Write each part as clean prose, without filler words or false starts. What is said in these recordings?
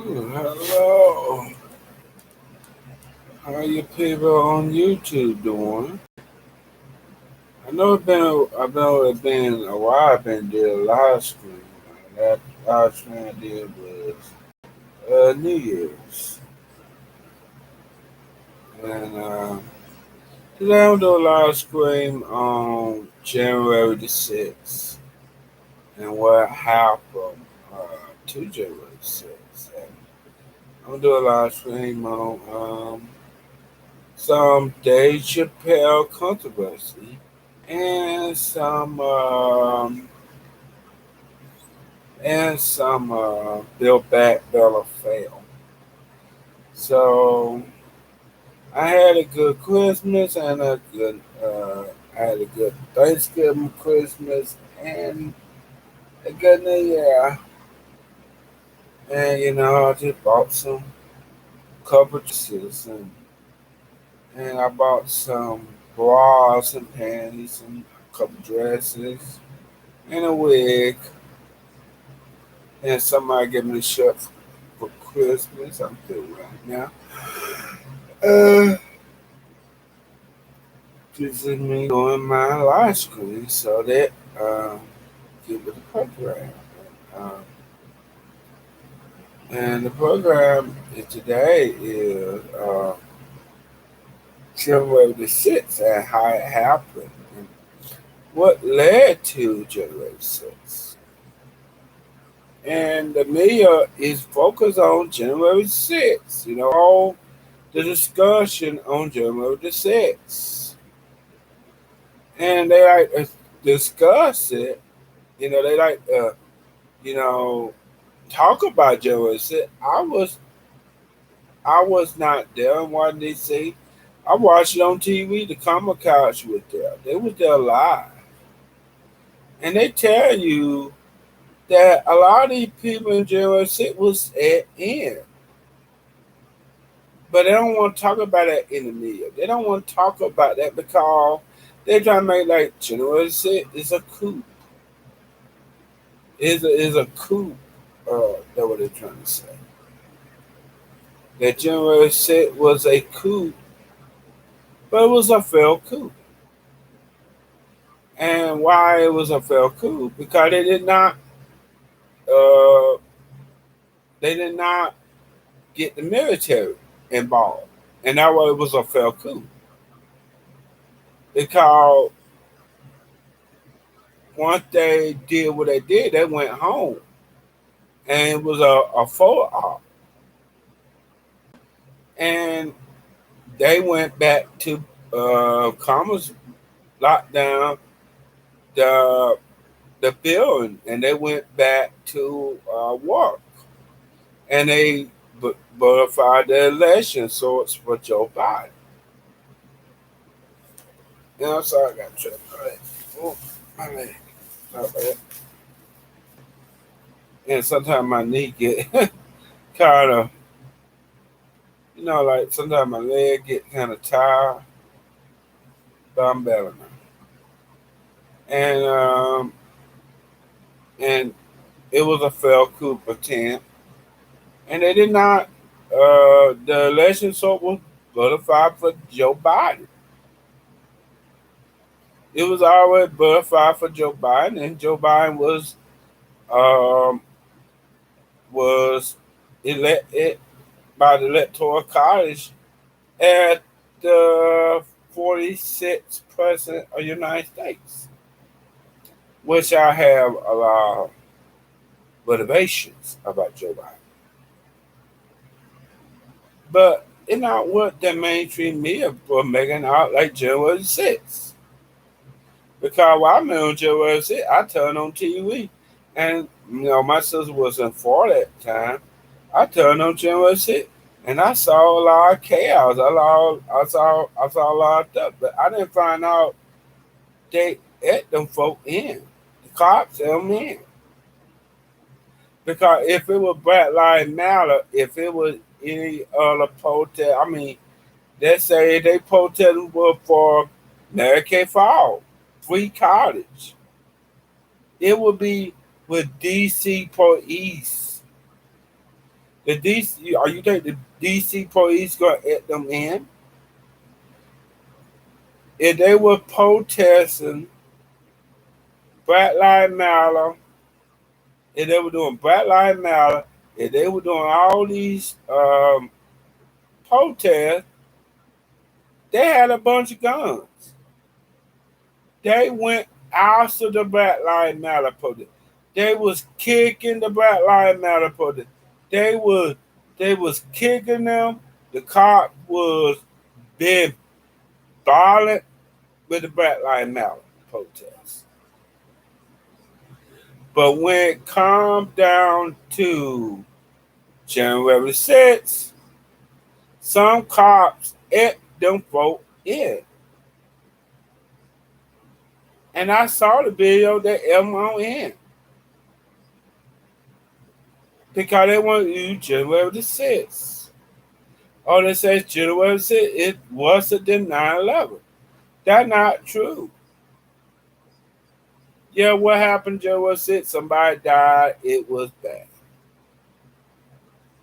Hello. How you people on YouTube doing? I know it's been a while. I've been doing a live stream. That live stream I did was New Year's, and today I'm doing a live stream on January the 6th and what happened to January the 6th. And I'm doing a live stream on some Dave Chappelle controversy and some Bill Back Bella fail. So I had a good Christmas and I had a good Thanksgiving, Christmas, and a good New Year. And I just bought some couple dresses and I bought some bras and panties and a couple dresses and a wig. And somebody gave me a shirt for Christmas. I'm feeling right now. This is me doing my live screen so that give it a program. Um, and the program today is January the 6th and how it happened and what led to January 6th. And the media is focused on January 6th, all the discussion on January the 6th. And they like to discuss it, they like you know, talk about January 6th. I was not there in Washington D.C. I watched it on TV. The Comic Couch was there. They was there live, and they tell you that a lot of these people in January 6th was at in, but they don't want to talk about that in the media. They don't want to talk about that because they're trying to make like January 6th is a coup. Is a coup. That's what they're trying to say. That January 6th was a coup, but it was a failed coup. And why it was a failed coup? Because uh, they did not get the military involved, and that why it was a failed coup. Because once they did what they did, they went home, and it was a photo op, and they went back to Commerce lockdown the building, and they went back to work, and they verified the election, so it's for Joe Biden. I'm sorry, I got tripped. All right. Oh, my leg. All right. And sometimes my knee get kind of, like sometimes my leg get kind of tired, but I'm better now. And it was a failed coup attempt, and they did not. The election result was verified for Joe Biden. It was already verified for Joe Biden, and Joe Biden um, was elected by the Electoral College at the 46th president of the United States, which I have a lot of reservations about Joe Biden. But it's not what the mainstream media were making out like January 6th. Because while I'm on January 6th, I turned on TV. And, my sister was in Florida at the time. I turned on January 6th. And I saw a lot of chaos. I saw a lot of stuff. But I didn't find out they let them folk in. The cops let them in. Because if it was Black Lives Matter, if it was any other protest, I mean, they say they protesting were for Mary Kay Fall, free college. It would be with DC police The DC, are you think the DC police gonna let them in? If they were protesting Black Lives Matter, if they were doing Black Lives Matter, if they were doing all these protests, they had a bunch of guns. They went after the Black Lives Matter protest. They was kicking the Black Lives Matter protest. They was they was kicking them. The cop was being violent with the Black Lives Matter protests. But when it comes down to January 6th, some cops let them vote in. And I saw the video that them on in. Because they want to use January the 6th. Or they say January 6th, it wasn't the 9/11. That's not true. Yeah, what happened January 6th? Somebody died. It was bad.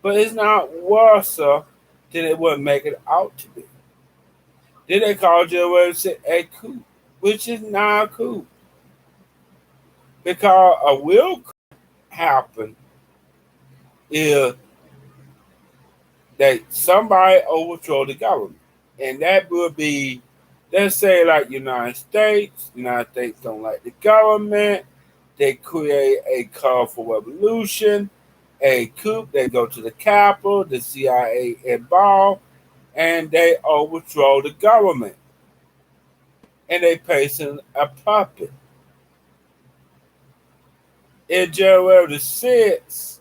But it's not worse than it would make it out to be. Then they call January 6th a coup, which is not a coup. Because a will happen if that somebody overthrow the government. And that would be, let's say, like United States. United States don't like the government. They create a colorful revolution, a coup. They go to the Capitol, the CIA involved, and they overthrow the government. And they place in a puppet. In January the 6th,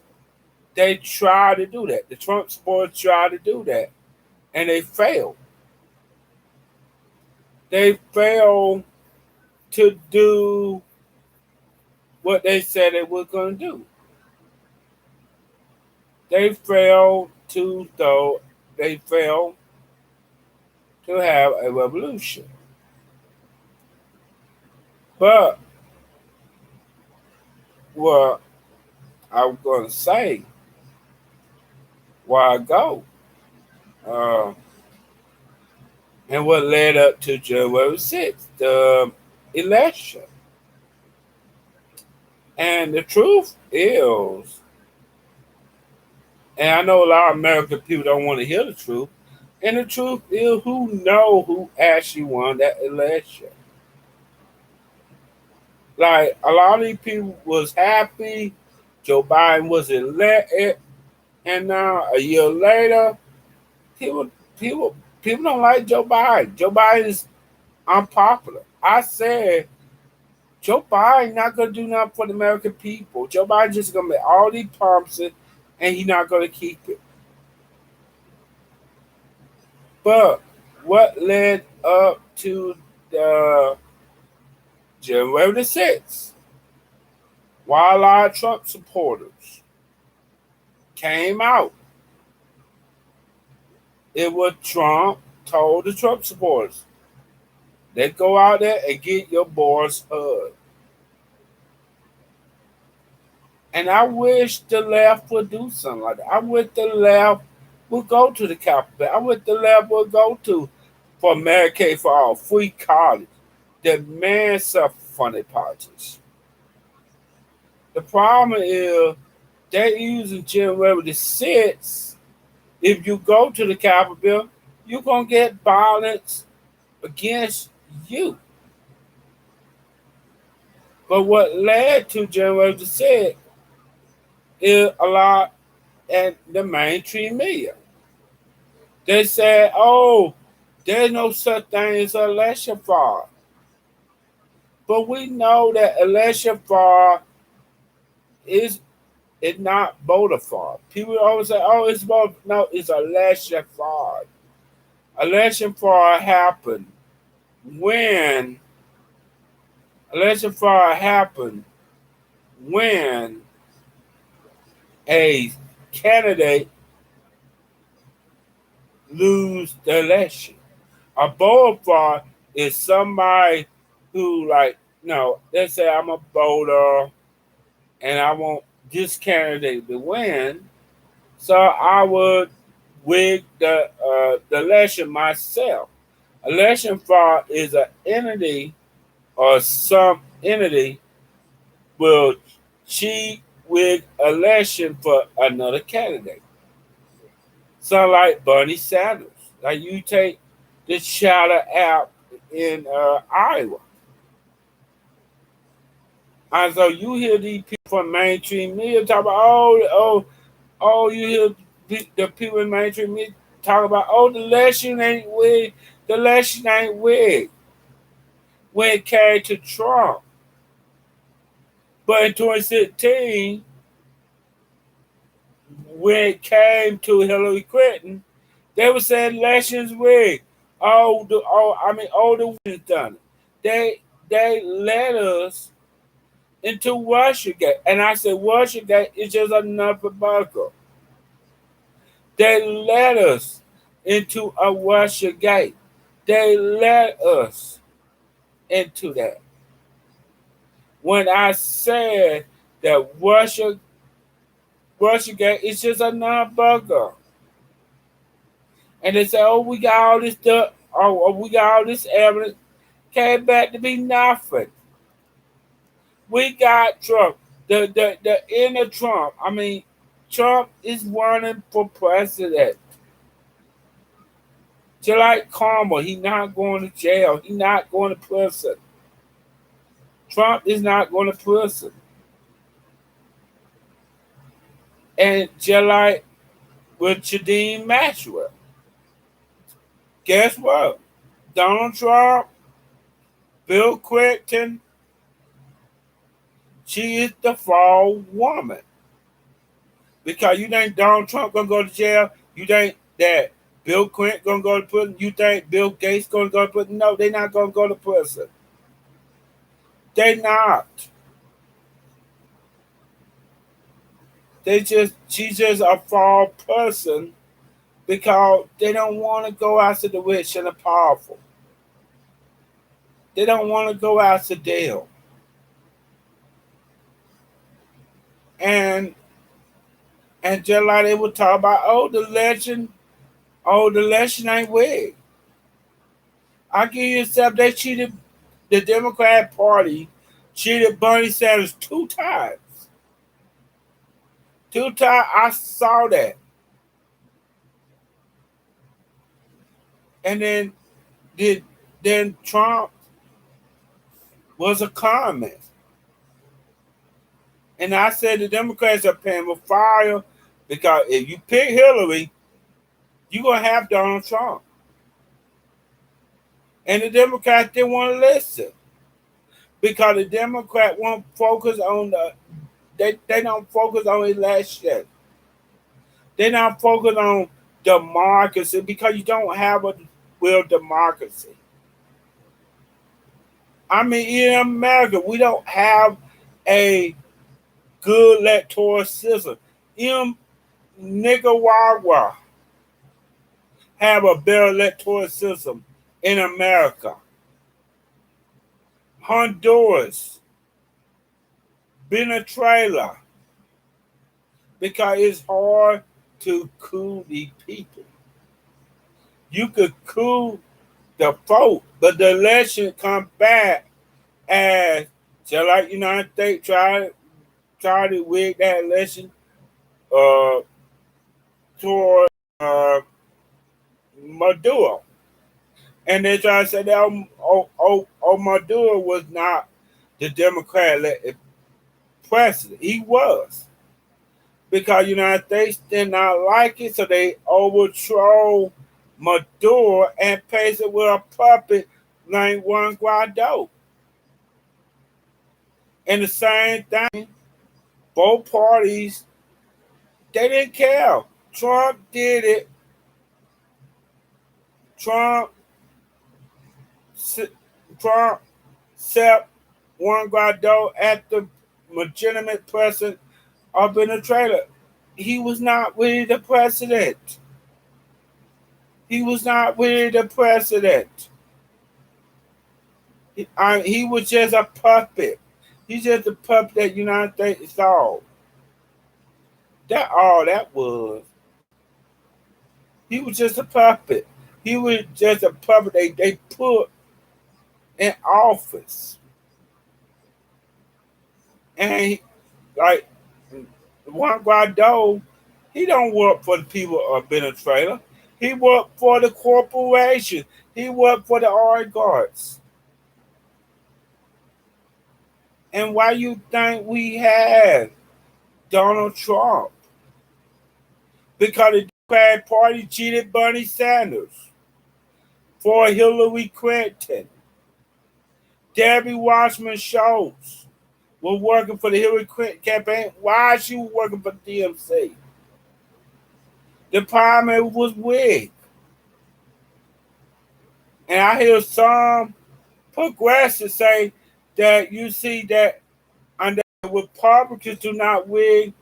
they tried to do that. The Trump supporters tried to do that, and they failed. They failed to do what they said they were going to do. They failed to, though, they failed to have a revolution. But what I'm going to say while ago, and what led up to January 6th, the election. And the truth is, and I know a lot of American people don't want to hear the truth, and the truth is who actually won that election. Like, a lot of these people was happy Joe Biden was elected, and now a year later, people people people don't like Joe Biden. Joe Biden is unpopular. I said Joe Biden not gonna do nothing for the American people. Joe Biden just gonna make all these promises and he's not gonna keep it. But what led up to the January the 6th? While a lot of Trump supporters came out, it was Trump told the Trump supporters, let's go out there and get your boys heard. And I wish the left would do something like that. I wish the left would go to the Capitol. I wish the left would go to for Medicaid for all, free college. The man suffer from their politics. The problem is they're using January the 6th. If you go to the Capitol, you're going to get violence against you. But what led to January the 6th is a lot in the mainstream media. They said, oh, there's no such thing as election fraud. But we know that election fraud is not voter fraud. People always say, oh, it's voter. No, it's election fraud. Election fraud happened when when a candidate lose the election. A voter fraud is somebody who, like, no, let's say I'm a voter and I want this candidate to win, So I would wig the election myself. Election fraud is an entity or some entity will cheat with election for another candidate. So like Bernie Sanders, like you take the Chatter app in Iowa, and so you hear these people from mainstream media talk about you hear the people in mainstream media talk about the election ain't rigged, the election ain't rigged when it came to Trump, but in 2016 when it came to Hillary Clinton, they were saying elections rigged. The Russians done it. They led us into Russiagate, and I said Russiagate is just another buckle. They led us into a Russiagate. They led us into that. When I said that Russiagate is just another buckle. And they say, we got all this stuff, we got all this evidence, came back to be nothing. We got Trump, the inner Trump. I mean, Trump is running for president. Just like Karma, he's not going to jail. He's not going to prison. Trump is not going to prison. And just like with Chadine Maxwell, guess what? Donald Trump, Bill Clinton, she is the fall woman. Because you think Donald Trump gonna go to jail? You think that Bill Clinton gonna go to prison? You think Bill Gates gonna go to prison? No, they're not gonna go to prison. They not. She's just a fall person because they don't want to go after the rich and the powerful. They don't want to go after them. And just like they would talk about, the election ain't rigged. I give you stuff they cheated the Democrat Party cheated Bernie Sanders 2 times. 2 times I saw that. And then Trump was a comment. And I said the Democrats are paying with fire because if you pick Hillary, you're gonna have Donald Trump. And the Democrats didn't want to listen. Because the Democrat won't focus on they don't focus on election. They don't focus on democracy because you don't have a real democracy. I mean, in America, we don't have a good electoral system. In Nicaragua have a better electoral system in America. Honduras, Venezuela, because it's hard to coup the people. You could coup the vote, but the election come back as just like United States tried to win that election uh, toward Maduro. And they try to say that Maduro was not the Democrat elected president. He was. Because United States did not like it, so they overthrow Maduro and replaced it with a puppet named Juan Guaido. And the same thing, both parties, they didn't care. Trump did it. Trump set Juan Guaido at the legitimate president of Venezuela. He was not really the president. He was not really the president. He was just a puppet. He's just a puppet that United States saw. That all that was. He was just a puppet. He was just a puppet they put in office. And like Juan Guaido, he don't work for the people of Venezuela. He worked for the corporation. He worked for the oligarchs. And why you think we had Donald Trump? Because the Democratic Party cheated Bernie Sanders for Hillary Clinton. Debbie Wasserman Schultz was working for the Hillary Clinton campaign. Why she was working for the DMC? The primary was rigged. And I hear some progressives say that you see that under Republicans do not win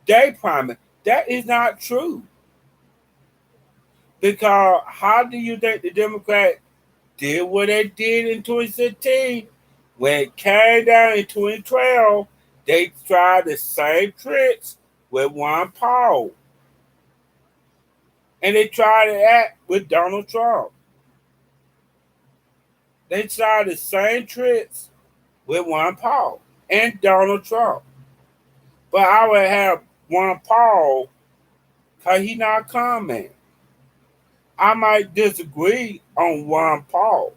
their primary. That is not true. Because how do you think the Democrats did what they did in 2016? When it came down in 2012, they tried the same tricks with Ron Paul. And they tried that with Donald Trump. They tried the same tricks with Ron Paul and Donald Trump. But I would have Ron Paul because he's not coming. I might disagree on Ron Paul.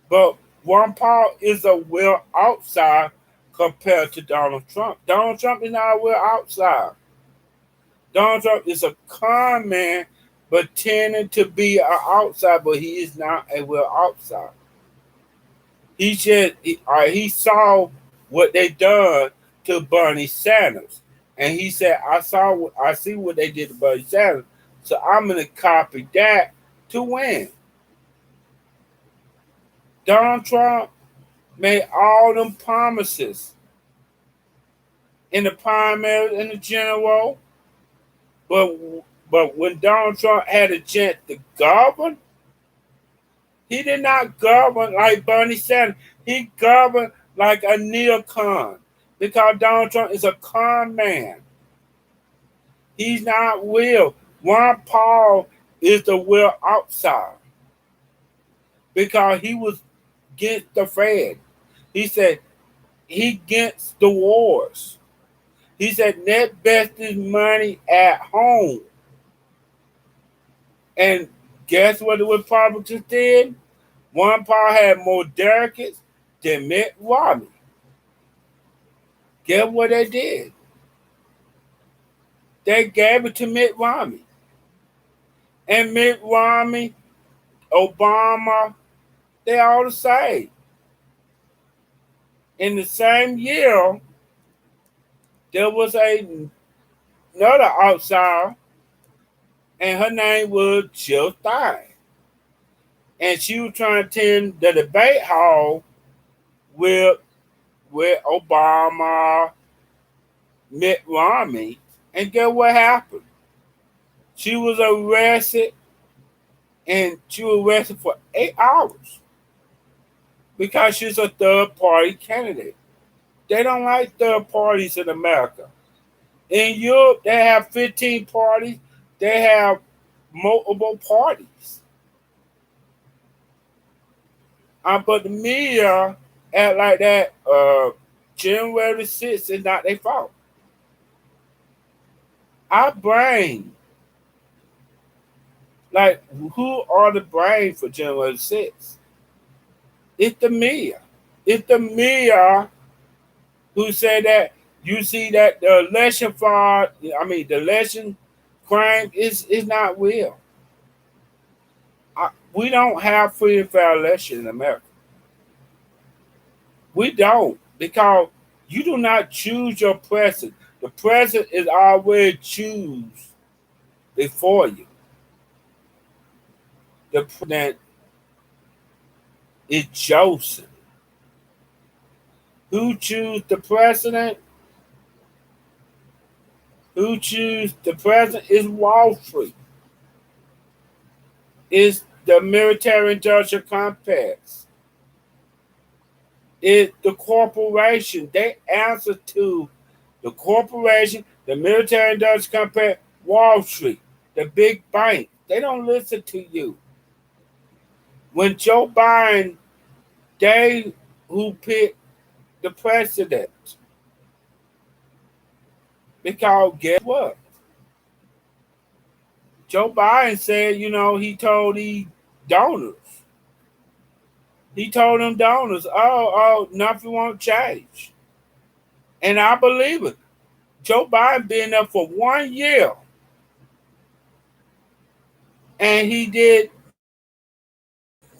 But Ron Paul is a real outsider compared to Donald Trump. Donald Trump is not a real outsider. Donald Trump is a con man pretending to be an outsider, but he is not a real outsider. He saw what they done to Bernie Sanders, and he said, I see what they did to Bernie Sanders, so I'm gonna copy that to win. Donald Trump made all them promises in the primary and the general, but when Donald Trump had a chance to govern, he did not govern like Bernie Sanders. He governed like a neocon because Donald Trump is a con man. He's not real. Ron Paul is the real outsider because he was against the Fed. He said he against the wars. He said net best his money at home. And guess what the Republicans did? Ron Paul had more delegates than Mitt Romney. Guess what they did? They gave it to Mitt Romney. And Mitt Romney, Obama, they all the same. In the same year, there was another outsider, and her name was Jill Stein. And she was trying to attend the debate hall with Obama, Mitt Romney, and guess what happened? She was arrested, and she was arrested for 8 hours because she's a third-party candidate. They don't like third parties in America. In Europe, they have 15 parties. They have multiple parties. But the media act like that January 6th is not their fault. Our brain, like, who are the brain for January 6th? It's the media. It's the media who say that you see that the election fraud, the election crime is not real. We don't have free and fair election in America. We don't, because you do not choose your president. The president is already choose before you. The president is chosen. Who choose the president? Who choose the president is Wall Street. It's the military industrial complex. It's the corporation. They answer to the corporation, the military industrial complex, Wall Street, the big bank. They don't listen to you. When Joe Biden, they who picked the president, because guess what? Joe Biden said, he told the donors, he told them donors, nothing won't change. And I believe it. Joe Biden been there for 1 year and he did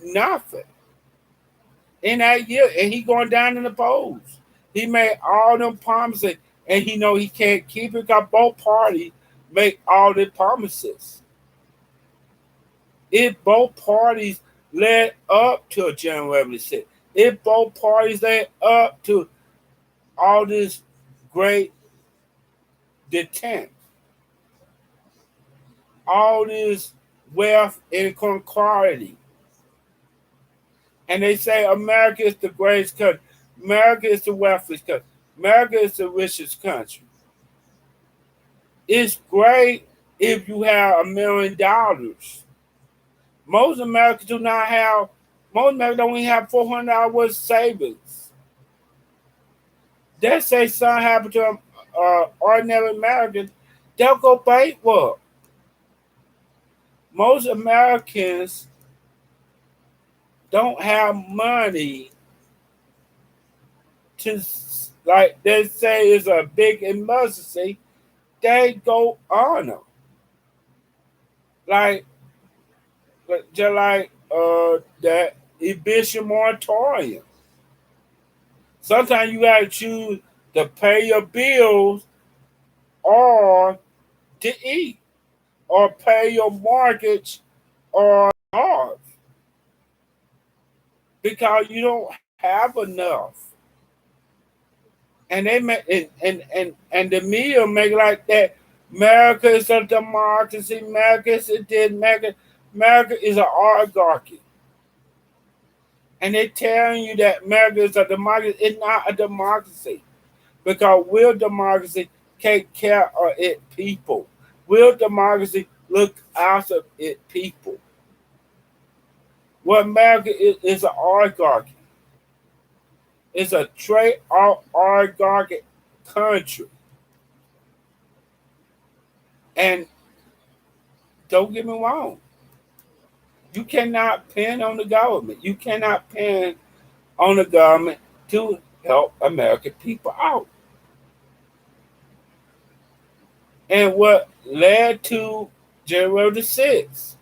nothing in that year, and he going down in the polls. He made all them promises, and he know he can't keep it because both parties make all the promises. If both parties led up to a January 6th, if both parties led up to all this great detent, all this wealth inequality, and they say America is the greatest country, America is the wealthiest country, America is the richest country. It's great if you have $1 million. Most Americans do not have. Most Americans don't even have $400 worth of savings. They say something happened to an ordinary American, they'll go bankrupt. Most Americans don't have money to, like they say, it's a big emergency. They go under. Like, just like that eviction moratorium. Sometimes you gotta choose to pay your bills or to eat, or pay your mortgage or cars, because you don't have enough. And they make and the media make like that. America is a democracy. America is a this. America is an oligarchy. And they're telling you that America is a democracy. It's not a democracy, because real democracy take care of its people. Real democracy look after its people. What America is an oligarchy. It's a trade oligarchic country. And don't get me wrong, you cannot depend on the government. You cannot depend on the government to help American people out. And what led to January the 6th,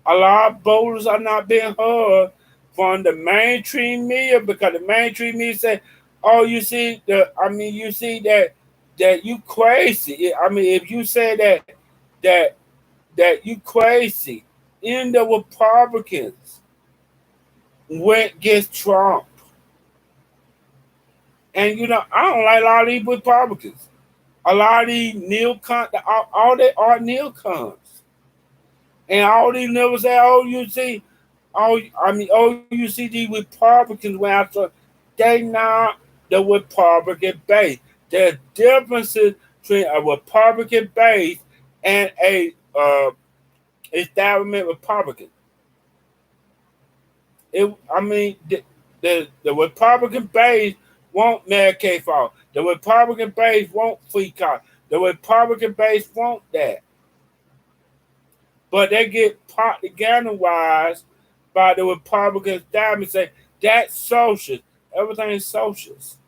a lot of voters are not being heard from the mainstream media, because the mainstream media say, "Oh, you see that you crazy." I mean, if you say that that you crazy, even the Republicans went against Trump, and I don't like a lot of these Republicans. A lot of these neocons, all they are neocons. And all these never say, you see these Republicans went after, they not the Republican base. There's differences between a Republican base and a establishment Republican. The Republican base want Medicaid for all. The Republican base want free college. The Republican base want that. But they get propaganda-wise by the Republican establishment saying, that's socialist. Everything is socialist.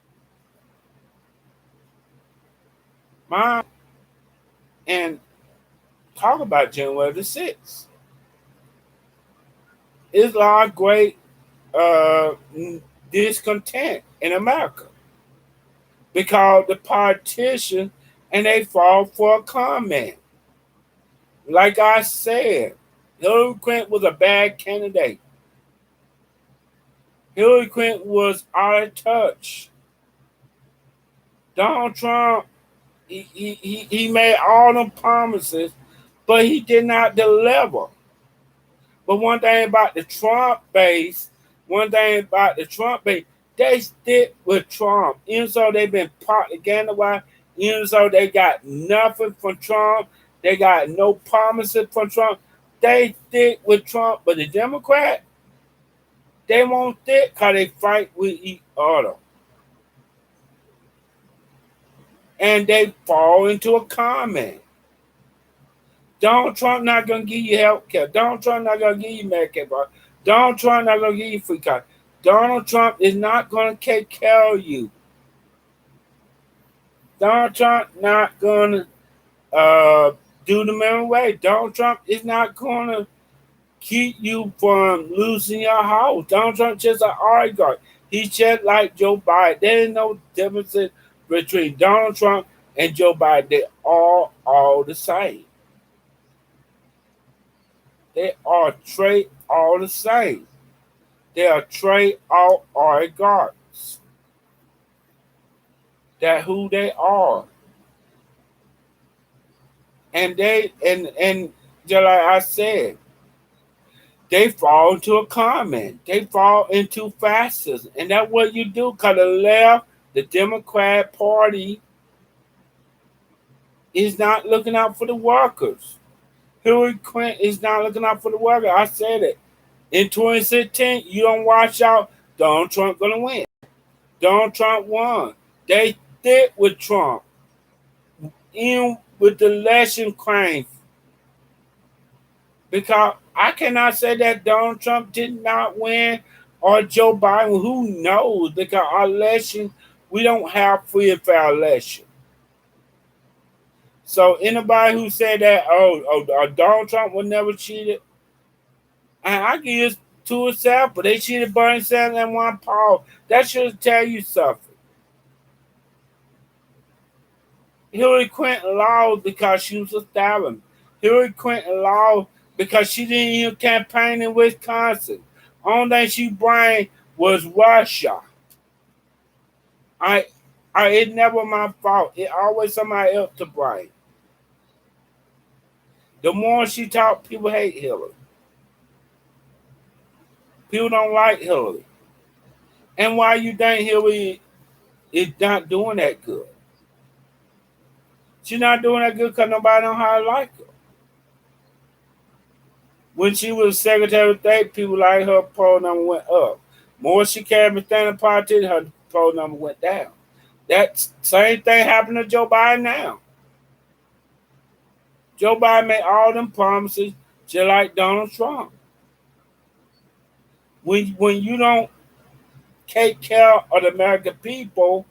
And talk about January the 6th. It's a lot of great discontent in America, because the politicians, and they fall for a comment. Like I said, Hillary Clinton was a bad candidate. Hillary Clinton was out of touch. Donald Trump, he made all them promises, but he did not deliver. But one thing about the Trump base, They stick with Trump. Even so they've been propaganda. Even so they got nothing from Trump. They got no promises from Trump. They stick with Trump. But the Democrat, they won't stick because they fight with each other. And they fall into a comment. Donald Trump not going to give you health care. Donald Trump not going to give you Medicare. Donald Trump not going to give you free car. Donald Trump is not going to take care of you. Donald Trump not going to do the minimum wage. Donald Trump is not going to keep you from losing your house. Donald Trump just an oligarch. He's just like Joe Biden. There is no difference between Donald Trump and Joe Biden. They are all the same. They are trade all the same. They are trade all oligarchs. That's who they are. And just like I said, they fall into a comment. They fall into fascism. And that's what you do because the left, the Democrat Party, is not looking out for the workers. Hillary Clinton is not looking out for the workers. I said it. In 2016, you don't watch out, Donald Trump going to win. Donald Trump won. They stick with Trump. In with the election claims. Because I cannot say that Donald Trump did not win or Joe Biden. Who knows? Because our election, we don't have free and fair election. So anybody who said that, Donald Trump was never cheated, and I give you two examples. They cheated Bernie Sanders and Ron Paul. That should tell you something. Hillary Clinton lost because she was a establishment. Hillary Clinton lost because she didn't even campaign in Wisconsin. Only thing she blamed was Russia. It never my fault. It always somebody else to blame. The more she talked, people hate Hillary. People don't like Hillary. And why you think Hillary is not doing that good? She's not doing that good because nobody knows how to like her. When she was Secretary of State, people like her poll number went up. More she came and stand in politics, her poll number went down. That same thing happened to Joe Biden now. Joe Biden made all them promises just like Donald Trump. When you don't take care of the American people,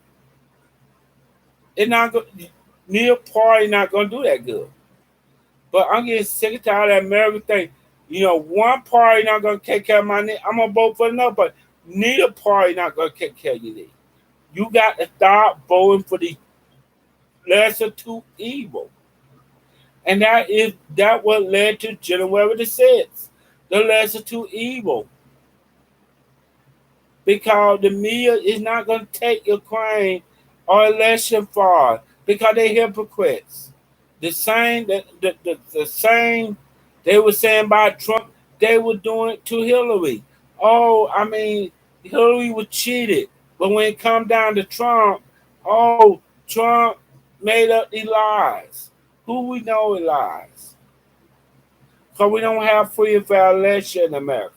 neither party not gonna do that good. But I'm getting sick and tired of that American thing. One party not gonna take care of my needs. I'm gonna vote for another, but neither party not gonna take care of your needs. You got to start voting for the lesser two evil. And that what led to January the 6th. The lesser two evil. Because the media is not going to take your claim or election fraud because they're hypocrites. The same they were saying about Trump, they were doing it to Hillary. Hillary was cheated. But when it come down to Trump, Trump made up the lies. Who we know is lies? Because we don't have free and fair election in America.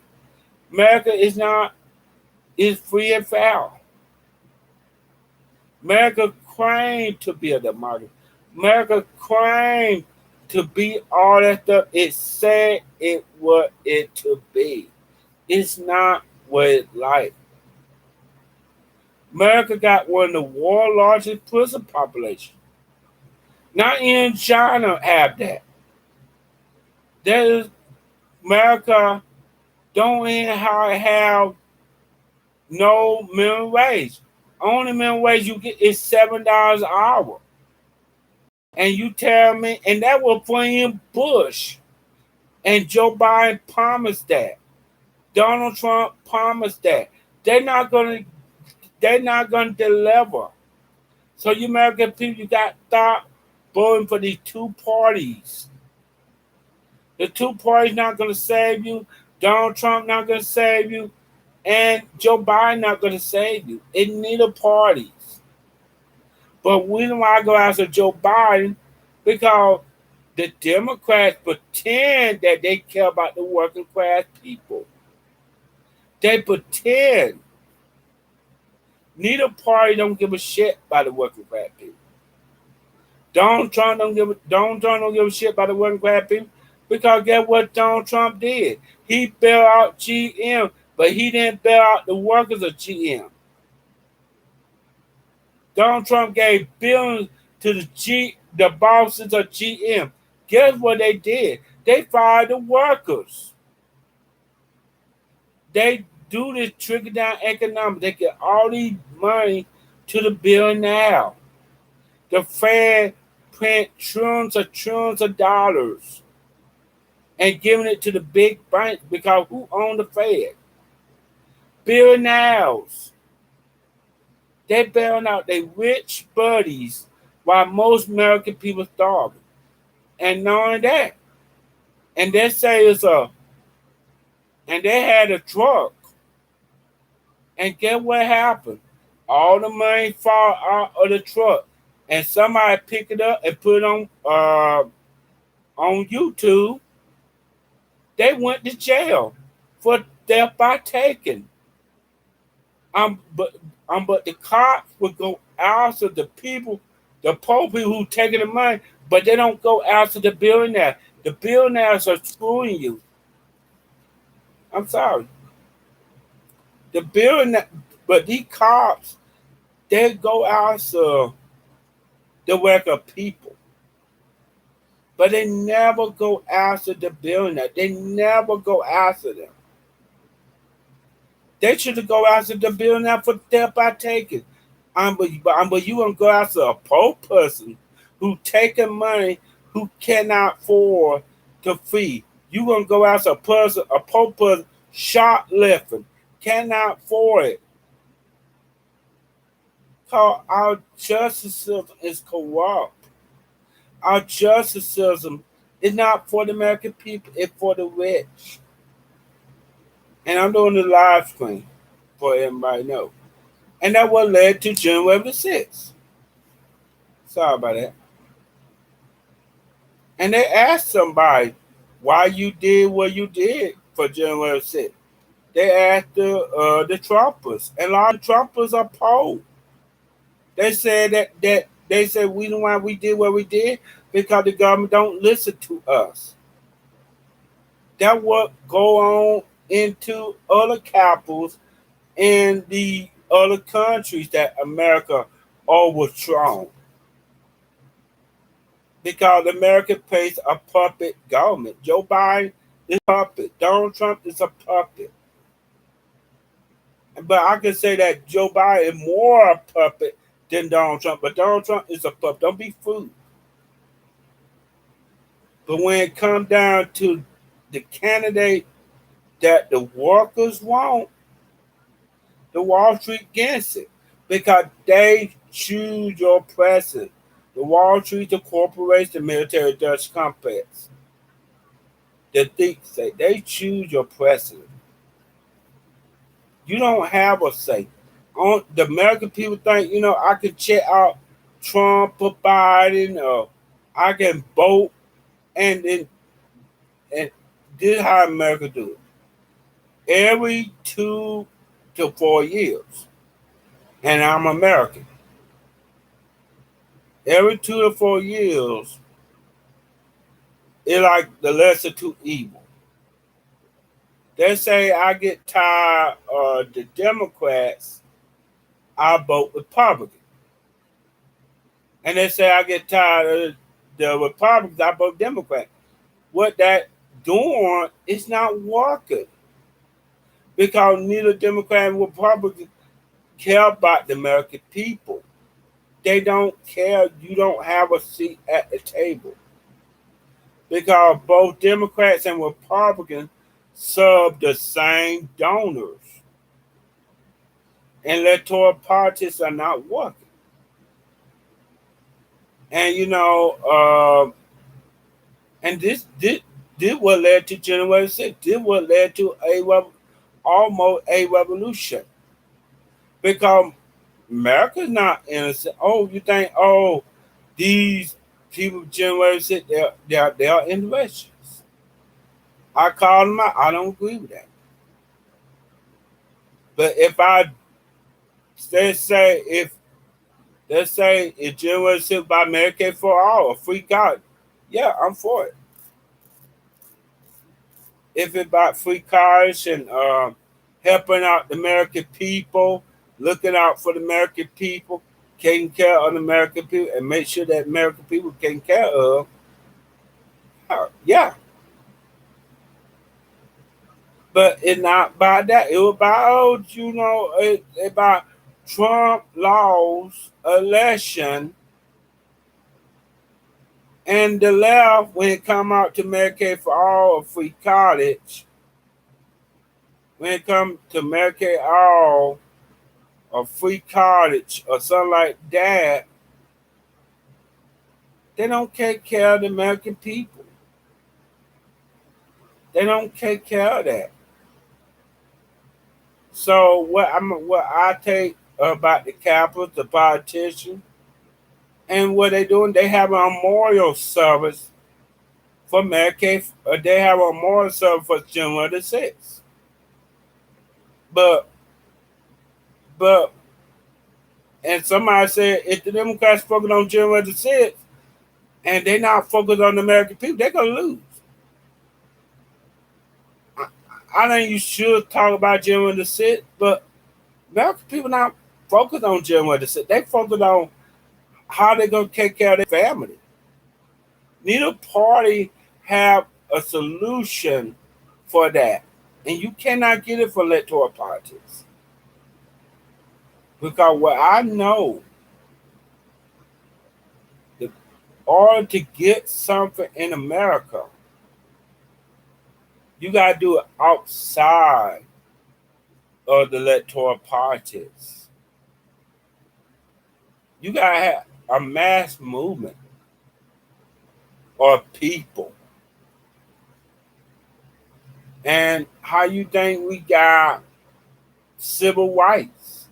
America is free and fair. America claimed to be a democracy. America claimed to be all that stuff. It said it was it to be. It's not what it's like. America got one of the world's largest prison populations. Not even China have that. America don't even have no minimum wage. Only minimum wage you get is $7 an hour. And you tell me, and that was William Bush. And Joe Biden promised that. Donald Trump promised that. They're not gonna deliver. So you American people, you got to stop voting for these two parties. The two parties not gonna save you. Donald Trump not gonna save you. And Joe Biden not going to save you. It neither parties. But we don't want to go after Joe Biden because the Democrats pretend that they care about the working class people. They pretend. Neither party don't give a shit about the working class people. Donald Trump don't give a shit about the working class people because guess what Donald Trump did? He bailed out GM, but he didn't bail out the workers of GM. Donald Trump gave billions to the bosses of GM. Guess what they did? They fired the workers. They do this trickle down economics. They get all these money to the billionaire. The Fed print trillions of dollars and giving it to the big banks because who owned the Fed? Billionaires. They bailing out their rich buddies while most American people starving. And knowing that. And they say and they had a truck. And guess what happened? All the money fall out of the truck. And somebody pick it up and put it on YouTube. They went to jail for death by taking. But the cops would go after the people, the poor people who taking the money, but they don't go after the billionaires. The billionaires are screwing you. I'm sorry. The billionaire, but these cops, they go after the worker people. But they never go after the billionaire. They never go after them. They should go after the billionaire for death by taking. But you won't go after a poor person who taking money who cannot afford to feed. You gonna go after a poor person shoplifting, cannot afford it. Cause our justice system is corrupt. Our justice system is not for the American people, it's for the rich. And I'm doing the live screen for everybody to know. And that what led to January the 6th. Sorry about that. And they asked somebody why you did what you did for January 6th. They asked the Trumpers. And a lot of Trumpers are poor. They said that they said we know why we did what we did because the government don't listen to us. That what go on into other capitals in the other countries that America overthrown. Because America pays a puppet government. Joe Biden is a puppet. Donald Trump is a puppet. But I can say that Joe Biden is more a puppet than Donald Trump. But Donald Trump is a puppet. Don't be fooled. But when it comes down to the candidate that the workers want, the Wall Street gets it. Because they choose your president. The Wall Street, the corporation, the military Dutch complex. The think say they choose your president. You don't have a say. The American people think, I can check out Trump or Biden, or I can vote, and this is how America do it. Every 2 to 4 years, and I'm American. Every 2 to 4 years, it's like the lesser two evil. They say I get tired of the Democrats, I vote Republican. And they say I get tired of the Republicans, I vote Democrat. What that doing is not working. Because neither Democrat nor Republican care about the American people. They don't care. You don't have a seat at the table. Because both Democrats and Republicans serve the same donors. And electoral politics are not working. And and this what led to January 6th. This what led to almost a revolution because America's not innocent. Oh, you think, oh, these people January 6th, they are individuals. I call them out. I don't agree with that. But if I let's say if let's say if January 6th by Medicaid for all, a free college, yeah, I'm for it. If it's about free college and helping out the American people, looking out for the American people, taking care of the American people, and make sure that American people are taken care of, yeah. But it's not about that. It was about, about Trump laws, election, and the left when it come out to Medicaid for all or free college, when it comes to Medicaid all or free college or something like that, they don't take care of the American people. They don't take care of that. So what I take about the capitals, the politicians, and what they doing, they have a memorial service for Medicaid. They have a memorial service for January the 6th. But and somebody said if the Democrats focus on January the 6th and they not focused on the American people, they're gonna lose. I think you should talk about January the 6th, but American people not focused on January the 6th. They focus on how they're gonna take care of their family. Neither party have a solution for that. And you cannot get it for electoral politics. Because what I know, in order to get something in America, you got to do it outside of the electoral politics. You got to have a mass movement of people. And how you think we got civil rights?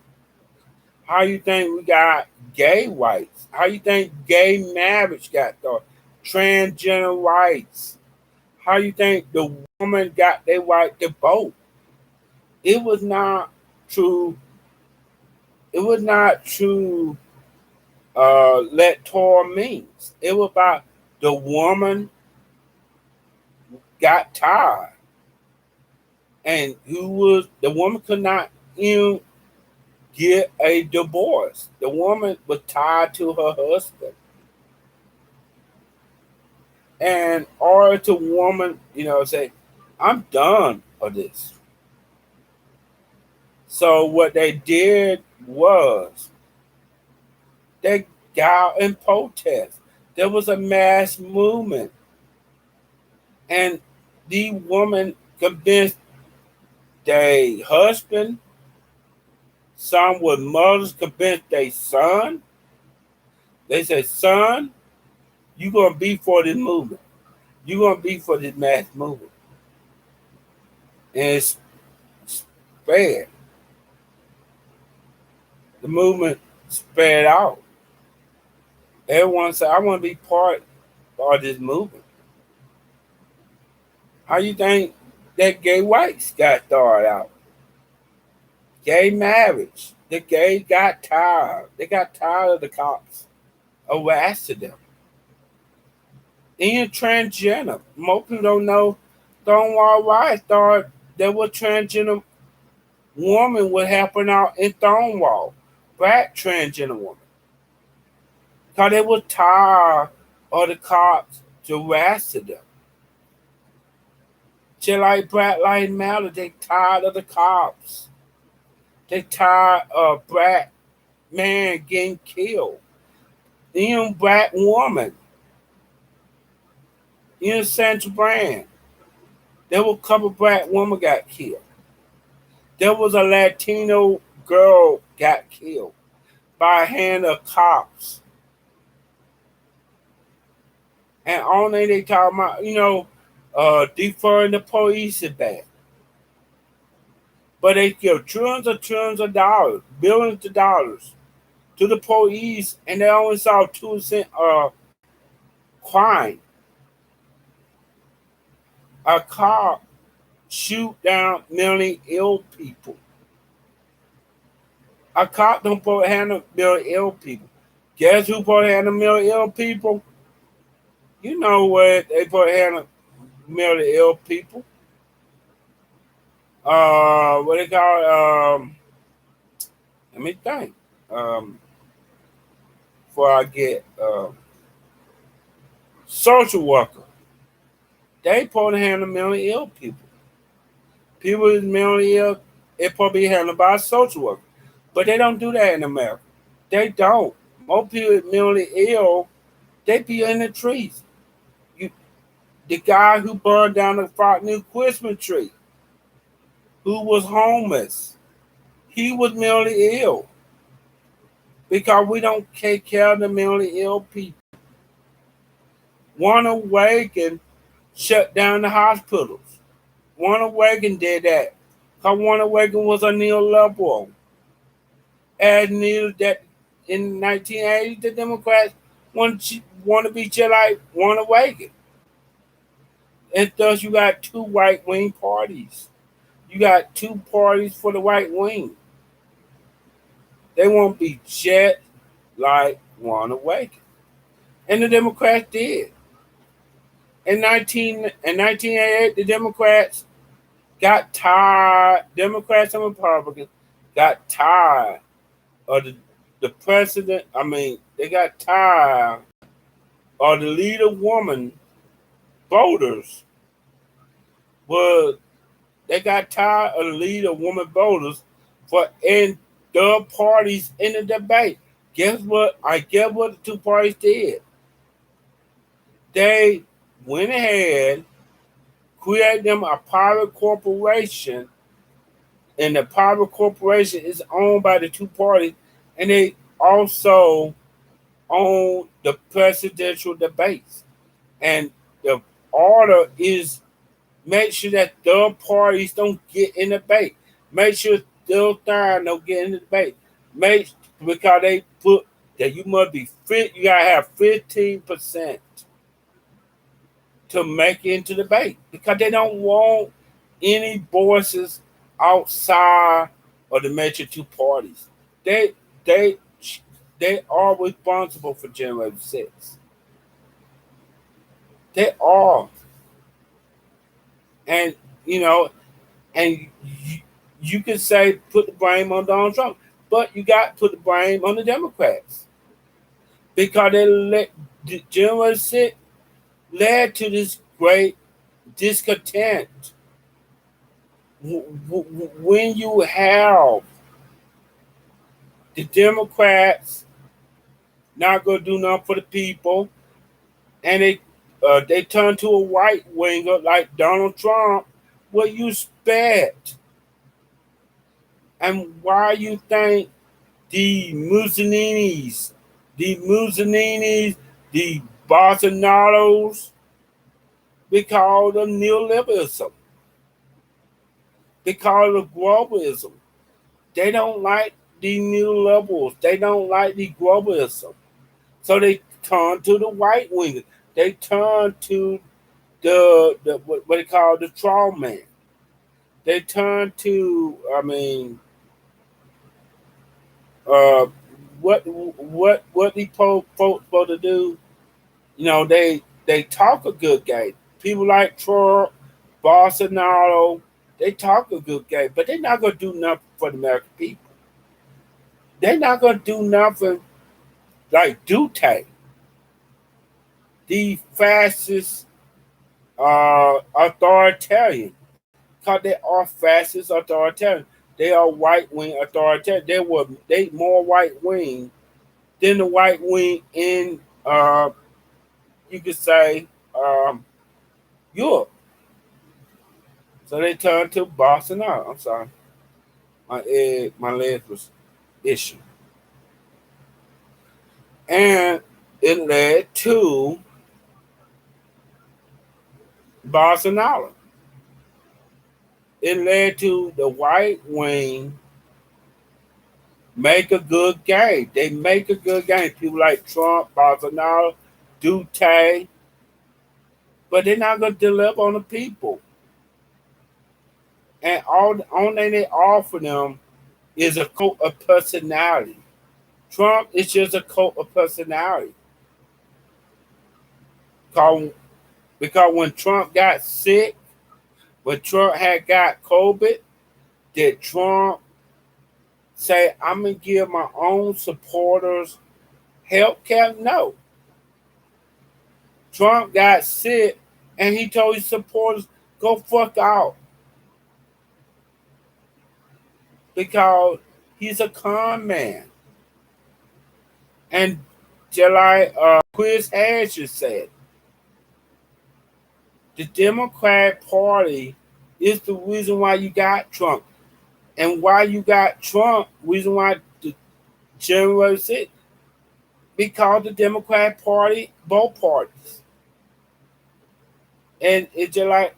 How you think we got gay rights? How you think gay marriage got started? Transgender rights? How you think the woman got their right to vote? It was not true. It was not true electoral means. It was about the woman got tired. And the woman could not even get a divorce. The woman was tied to her husband. And or to woman, say, I'm done of this. So what they did was they got out in protest. There was a mass movement. And the woman convinced their husband, some with mothers convinced their son. They said, son, you're going to be for this movement. You're going to be for this mass movement. And it's spread. The movement spread out. Everyone said, I want to be part of this movement. How you think that gay whites got started out? Gay marriage. The gay got tired. They got tired of the cops harassing them. Even transgender. Most people don't know Stonewall riots thought there was transgender woman would happen out in Stonewall. Black transgender woman. Because they were tired of the cops harassing them. Just like Black Lives Matter, they tired of the cops. They tired of black man getting killed. Even black woman. Even Sandra Brand. There were a couple black women got killed. There was a Latino girl got killed by a hand of cops. And only they talking about, deferring the police is bad. but they give trillions of dollars, billions of dollars to the police, and they only saw 2% crime. A car shoot down mentally ill people. A cop don't put a hand on mentally ill people. Guess who put a hand on mentally ill people? You know what they put a hand on mentally ill people? What they call let me think. Um, Before I get social worker. They put a hand on mentally ill people. People who's mentally ill, it probably be handled by a social worker. But they don't do that in America. They don't. Most people mentally ill, they be in the trees. You, the guy who burned down the New Christmas tree, who was homeless, he was mentally ill because we don't take care of the mentally ill people. Ronald Reagan shut down the hospitals. Ronald Reagan did that because Ronald Reagan was a neoliberal. As knew that in the 1980s, the Democrats want to be just like Ronald Reagan. And thus, you got two right wing parties. You got two parties for the right wing. They want to be just like Ronald Reagan. And the Democrats did. In 1988, the Democrats got tired. Democrats and Republicans got tired of the president. I mean, they got tired of the leader woman voters. Was they got tired of the leader woman voters for in the parties in the debate. Guess what? I guess what the two parties did. They went ahead, created them a private corporation, and the private corporation is owned by the two parties, and they also own the presidential debates. And the order is make sure that third parties don't get in the debate. Make sure third parties don't get in the debate. Make because they put that you must be fit. You gotta have 15% to make it into the debate because they don't want any voices outside of the major two parties. They they they are responsible for January 6th. They are, and you know, and you can say put the blame on Donald Trump, but you got to put the blame on the Democrats because they let January 6th led to this great discontent. When you have the Democrats not gonna do nothing for the people, and they turn to a white winger like Donald Trump, what you expect? And why you think the Mussolinis, the Bolsonaros, because of neoliberalism, because of globalism. They don't like the neoliberals. They don't like the globalism. So they turn to the white wingers. They turn to the what they call the straw man. They turn to uh what the folks supposed to do? They talk a good game. People like Trump, Bolsonaro, they talk a good game, but they're not gonna do nothing for the American people. They're not gonna do nothing like Dute, the fastest authoritarian, because they are fascist authoritarian. They are white wing authoritarian. They more white wing than the white wing in you could say Europe. So they turned to Bolsonaro. I'm sorry, my leg was itching, and it led to Bolsonaro. it led to the white wing make a good game. They make a good game. People like Trump, Bolsonaro, Dute, but they're not going to deliver on the people. And all the only thing they offer them is a cult of personality. Trump is just a cult of personality. Because when Trump got sick, when Trump had got COVID, did Trump say, I'm going to give my own supporters health care? No. Trump got sick and he told his supporters, go fuck out. Because he's a con man. And just like Chris Hedges said, the Democrat Party is the reason why you got Trump. And why you got Trump, reason why the January 6th, because the Democrat Party, both parties. And it's just like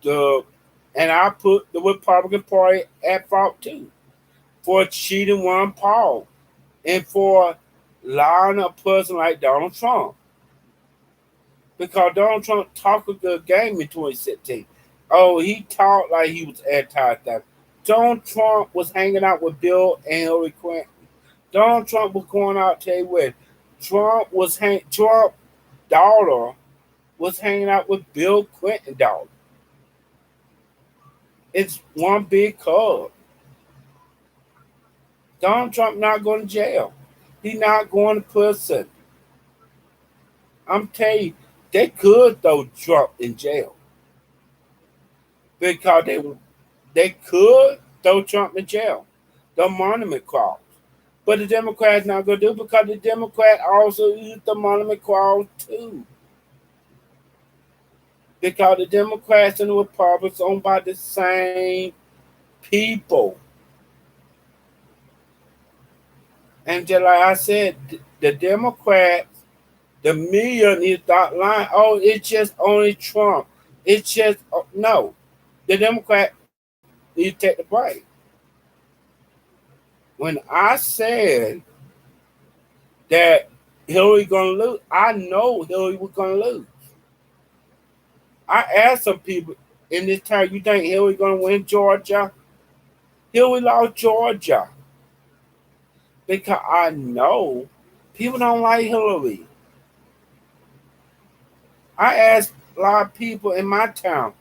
and I put the Republican Party at fault too for cheating Ron Paul and for allowing a person like Donald Trump. Because Donald Trump talked a good game in 2016. Oh, he talked like he was anti-that. Donald Trump was hanging out with Bill and Hillary Clinton. Donald Trump was going out to where Trump daughter was hanging out with Bill Clinton daughter. It's one big club. Donald Trump not going to jail. He not going to prison. I'm telling you, they could throw Trump in jail because they could throw Trump in jail. The monument clause. But the Democrats not going to do it because the Democrat also used the monument clause too. Because the Democrats and the Republicans owned by the same people. And just like I said, the Democrats, the media needs to start lying. Oh, it's just only Trump. It's just, no. The Democrat need to take the break. When I said that Hillary going to lose, I know Hillary was going to lose. I asked some people in this time, you think Hillary going to win Georgia? Hillary lost Georgia. Because I know people don't like Hillary. I asked a lot of people in my town.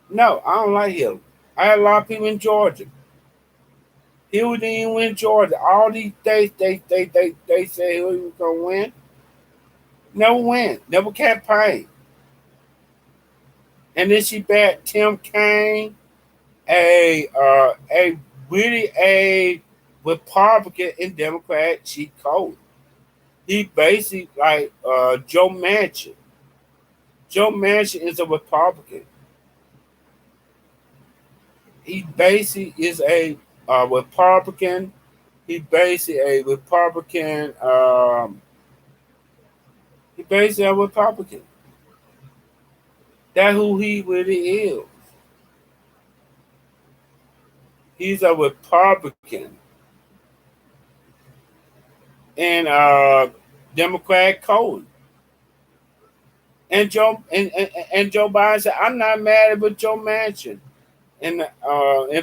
No, I don't like Hillary. I had a lot of people in Georgia. Hillary didn't even win Georgia. All these states they say Hillary was gonna win. Never win. Never campaign. And then she backed Tim Kaine, a really a Republican and Democrat cheat code. He basically like Joe Manchin. Joe Manchin is a Republican. He basically is a Republican. He basically a Republican. He basically a Republican. That's who he really is. He's a Republican and Democrat code. And Joe Biden said, "I'm not mad at Joe Manchin." And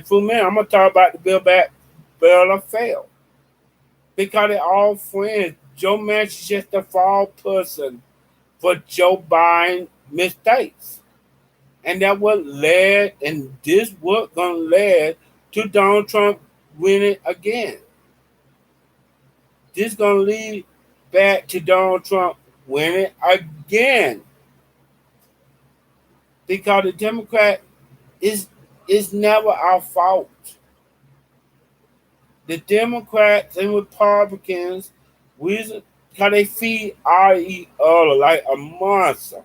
for me, I'm gonna talk about the bill of fail because they're all friends. Joe Manchin is just a fall person for Joe Biden mistakes, and that what led, and this what gonna lead to Donald Trump winning again. This gonna lead back to Donald Trump winning again because the Democrat is never our fault. The Democrats and Republicans, because they feed our each other like a monster.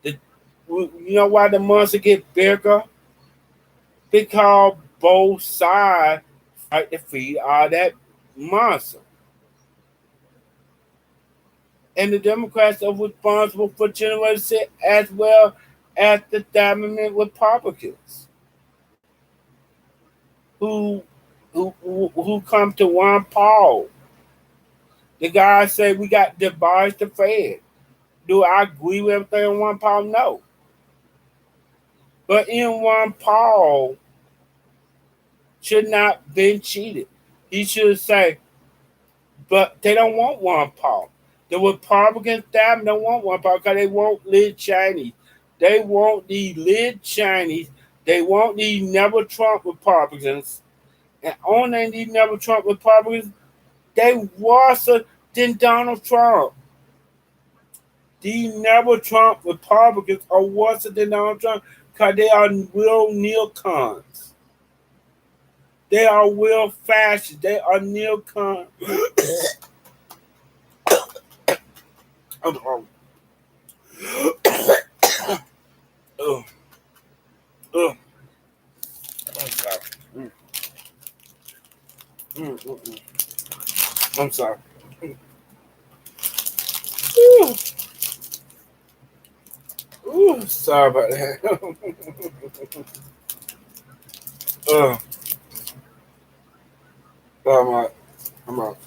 The, you know why the monster get bigger? Because both sides fight to feed all that monster. And the Democrats are responsible for January 6th as well as the dominant Republicans. who who come to Ron Paul. The guy said we got to abolish the Fed. Do I agree with everything Ron Paul? No. But in Ron Paul should not been cheated. He should say, but they don't want Ron Paul. The Republicans don't want Ron Paul because they want lid Chinese. They want the lid Chinese. They want the never Trump Republicans. And only these never Trump Republicans, they worse than Donald Trump. These never Trump Republicans are worse than Donald Trump because they are real neocons. They are real fascists. They are neocons. Oh, oh, oh. I'm sorry. I'm sorry. Ooh. Ooh, sorry about that. Oh, I'm out.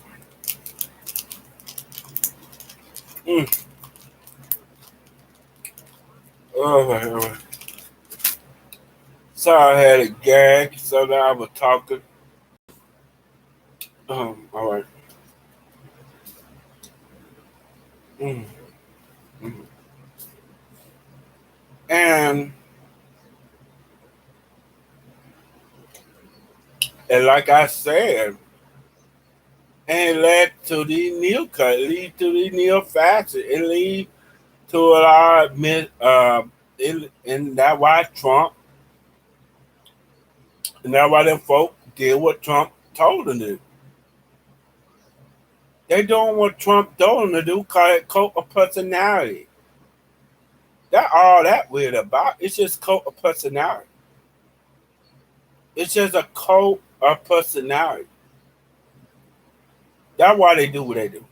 Oh, sorry, I had a gag, so now I was talking. All right. Mm, mm. And like I said, and it led to the neo cut, lead to the neo fascist, it lead to a lot of and that's why Trump, and that's why them folk did what Trump told them to do. They doing what Trump told them to do, call it cult of personality. That's all that weird about. It's just cult of personality. It's just a cult of personality. That's why they do what they do.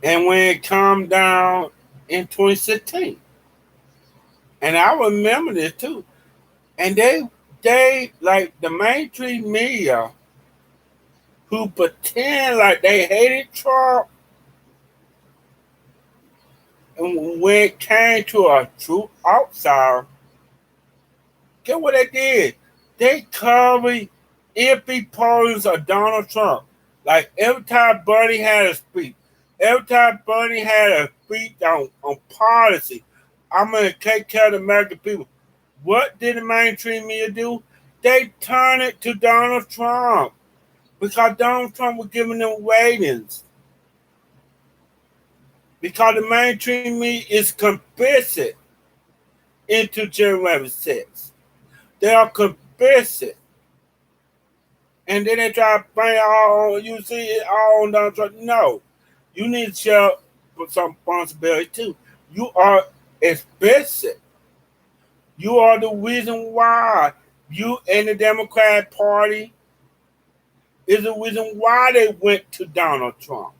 And when it calmed down in 2016, and I remember this too, and they like the mainstream media who pretend like they hated Trump, and when it came to a true outsider, get what they did? They covered empty pose of Donald Trump. Like every time Bernie had a speech, every time Bernie had a speech on policy, I'm going to take care of the American people. What did the mainstream media do? They turned it to Donald Trump because Donald Trump was giving them ratings. Because the mainstream media is complicit into January 6th. They are complicit. And then they try to bring it all on, you see it all on Donald Trump. No. You need to share some responsibility too. You are explicit. You are the reason why you and the Democratic Party is the reason why they went to Donald Trump.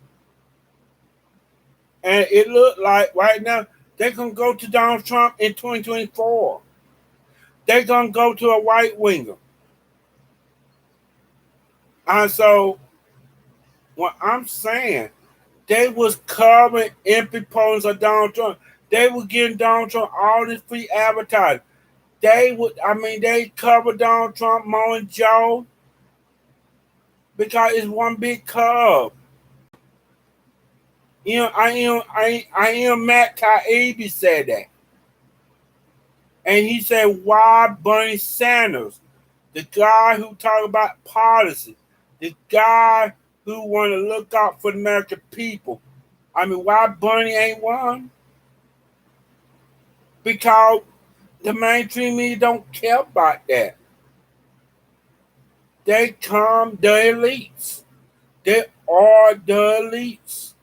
And it looked like right now they're going to go to Donald Trump in 2024. They're going to go to a white winger. And so what I'm saying, they was covering empty poems of Donald Trump. They were giving Donald Trump all this free advertising. They covered Donald Trump, Mo and Joe, because it's one big cub. I am Matt Taibbi said that. And he said, why Bernie Sanders, the guy who talk about policy, the guy who want to look out for the American people. Why Bernie ain't won? Because the mainstream media don't care about that. They come the elites. They are the elites.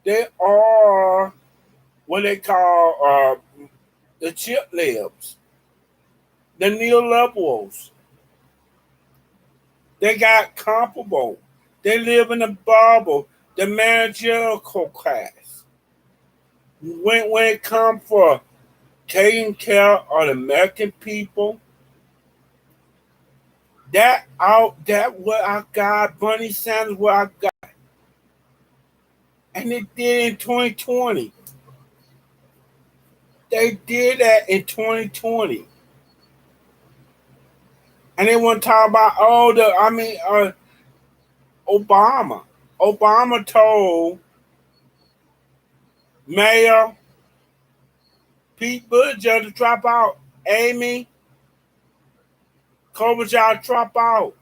They are what they call the chip libs, the neoliberals. They got comparable. They live in a bubble. The managerial class. When it comes for taking care of the American people, That what I got. Bernie Sanders what I got, and they did in 2020. They did that in 2020, and they want to talk about Obama. Obama told Mayor Pete Buttigieg to drop out. Amy Klobuchar drop out.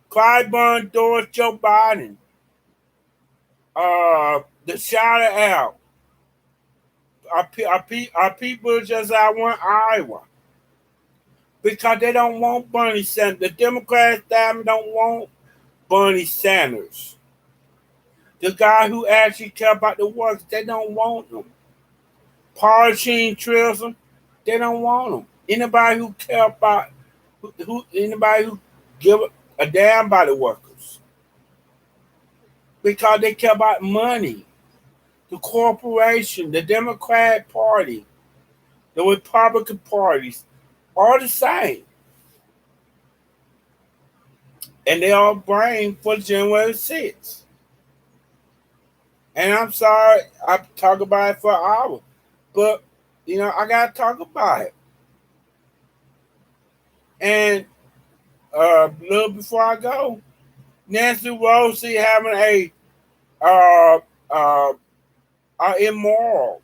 Clyburn, Dore, Joe Biden. The shout out. Our people just I want Iowa because they don't want Bernie Sanders. The Democrats damn don't want Bernie Sanders. The guy who actually care about the work, they don't want them. Partisan, they don't want them. Anybody who care about anybody who give a damn about the workers because they care about money. The corporation, the Democrat Party, the Republican parties, are the same. And they all blame for January 6th. And I'm sorry, I talk about it for an hour. But, I got to talk about it. And a little before I go, Nancy Pelosi having a immoral.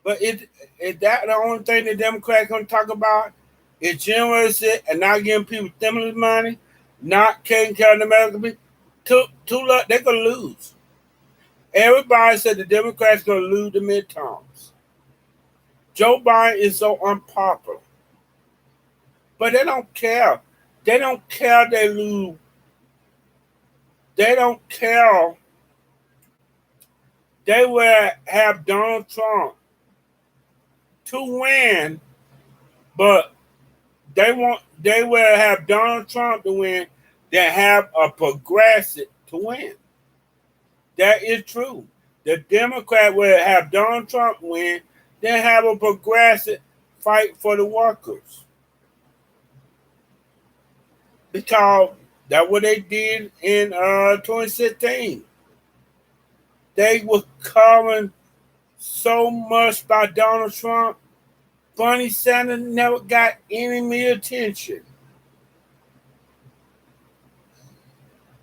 But is that the only thing the Democrats going to talk about? Is January 6th and not giving people stimulus money, not taking care of the American people? They're going to lose. Everybody said the Democrats going to lose the midterms. Joe Biden is so unpopular. But they don't care. They don't care they lose. They don't care. They will have Donald Trump to win, but they will have Donald Trump to win than have a progressive to win. That is true. The Democrat will have Donald Trump win, then have a progressive fight for the workers. Because that's what they did in 2016. They were covering so much by Donald Trump. Bernie Sanders never got any media attention.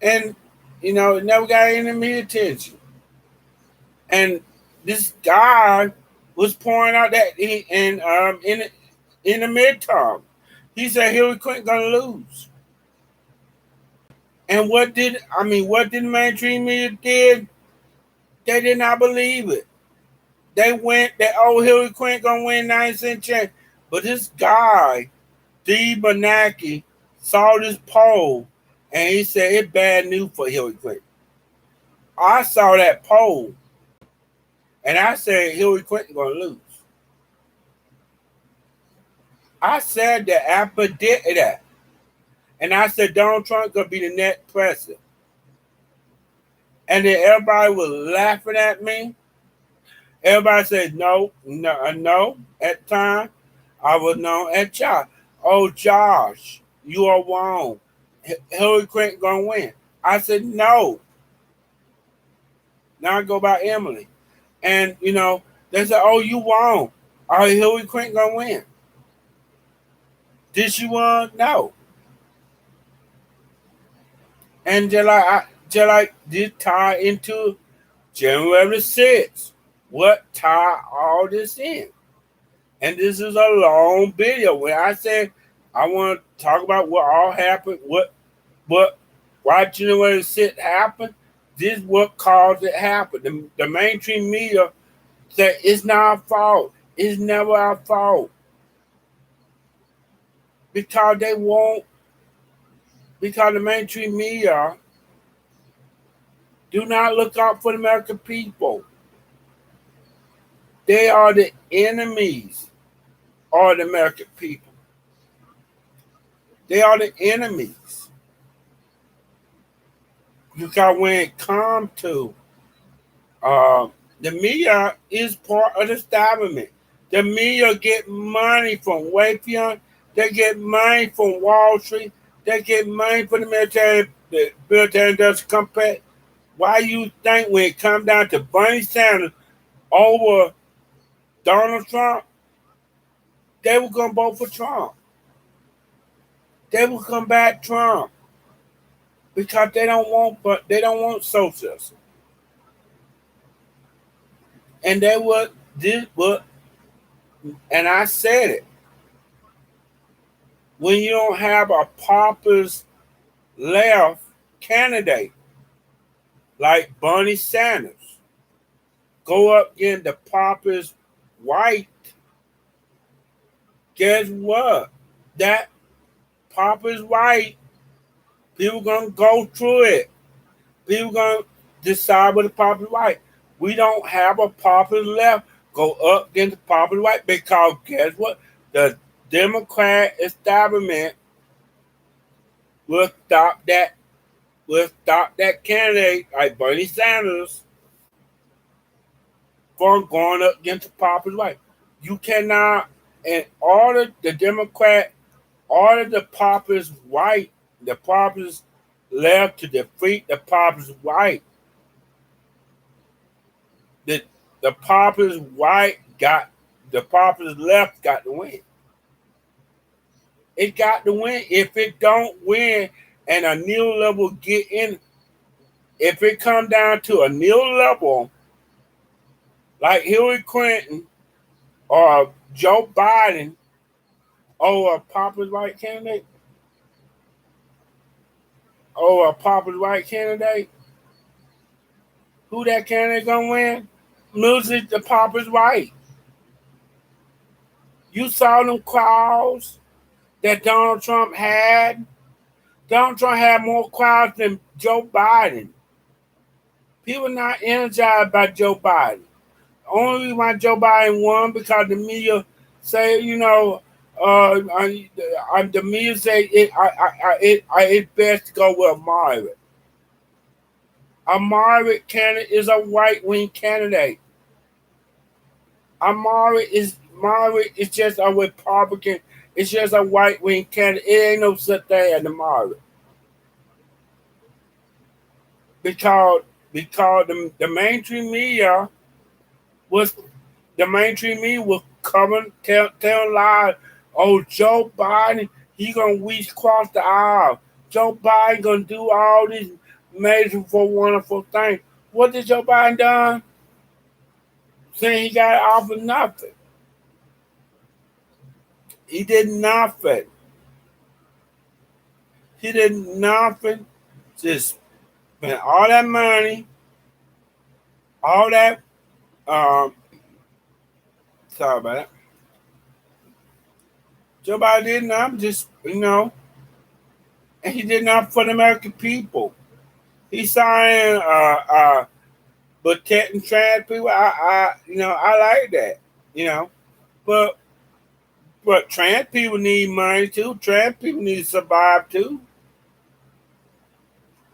And, never got any media attention. And this guy was pointing out that in the midterm, he said Hillary Clinton gonna lose. And what did the mainstream media did? They did not believe it. They went that Hillary Clinton gonna win 9% chance. But this guy, D. Bernanke, saw this poll and he said it's bad news for Hillary Clinton. I saw that poll and I said Hillary Clinton gonna lose. I said that I predicted that. And I said Donald Trump gonna be the next president. And then everybody was laughing at me. Everybody said no. At the time, I was known as Josh. Oh, Josh, you are wrong. Hillary Clinton gonna win. I said no. Now I go by Emily. And, they said, oh, you wrong. Are Hillary Clinton gonna win? Did she win? No. And just like this tie into January 6th. What tie all this in? And this is a long video. When I say I want to talk about what all happened, why January 6th happened, this is what caused it happen. The mainstream media said it's not our fault. It's never our fault. Because because the mainstream media do not look out for the American people. They are the enemies of the American people. They are the enemies. Because when it comes to the media is part of the establishment. The media get money from Wayfield They get money from Wall Street. They get money from the military industrial complex. Why you think when it comes down to Bernie Sanders over Donald Trump, they were gonna vote for Trump. They will combat Trump because they don't want socialism. And they would this would and I said it, when you don't have a populist left candidate like Bernie Sanders go up against the populist white, guess what? That populist white, people gonna go through it. People gonna decide what the populist white. We don't have a populist left go up against the populist white because guess what? The Democrat establishment will stop that candidate like Bernie Sanders from going up against the populist white. You cannot, in order the Democrat, order the populist white, the populist left to defeat the populist white. The the populist white got the populist left got to win. It got to win. If it don't win and a new level get in, if it come down to a new level like Hillary Clinton or Joe Biden or a populist white candidate or a populist white candidate, who that candidate gonna win? Music the populist white. You saw them crowds that Donald Trump had. Donald Trump had more crowds than Joe Biden. People not energized by Joe Biden. Only reason why Joe Biden won because the media say, the media say it's best to go with a moderate. A moderate candidate is a right wing candidate. A moderate is just a Republican. It's just a right wing candidate. It ain't no such thing as a moderate because the mainstream media was coming telling lies. Oh, Joe Biden, he gonna reach across the aisle. Joe Biden gonna do all these amazing, wonderful things. What did Joe Biden done? Saying he got off of nothing. He did nothing. He did nothing. Just spent all that money, all that. Um, sorry about that. Joe Biden did nothing. Just and he did nothing for the American people. He signed protecting trans people. I like that. You know, but trans people need money too. Trans people need to survive too.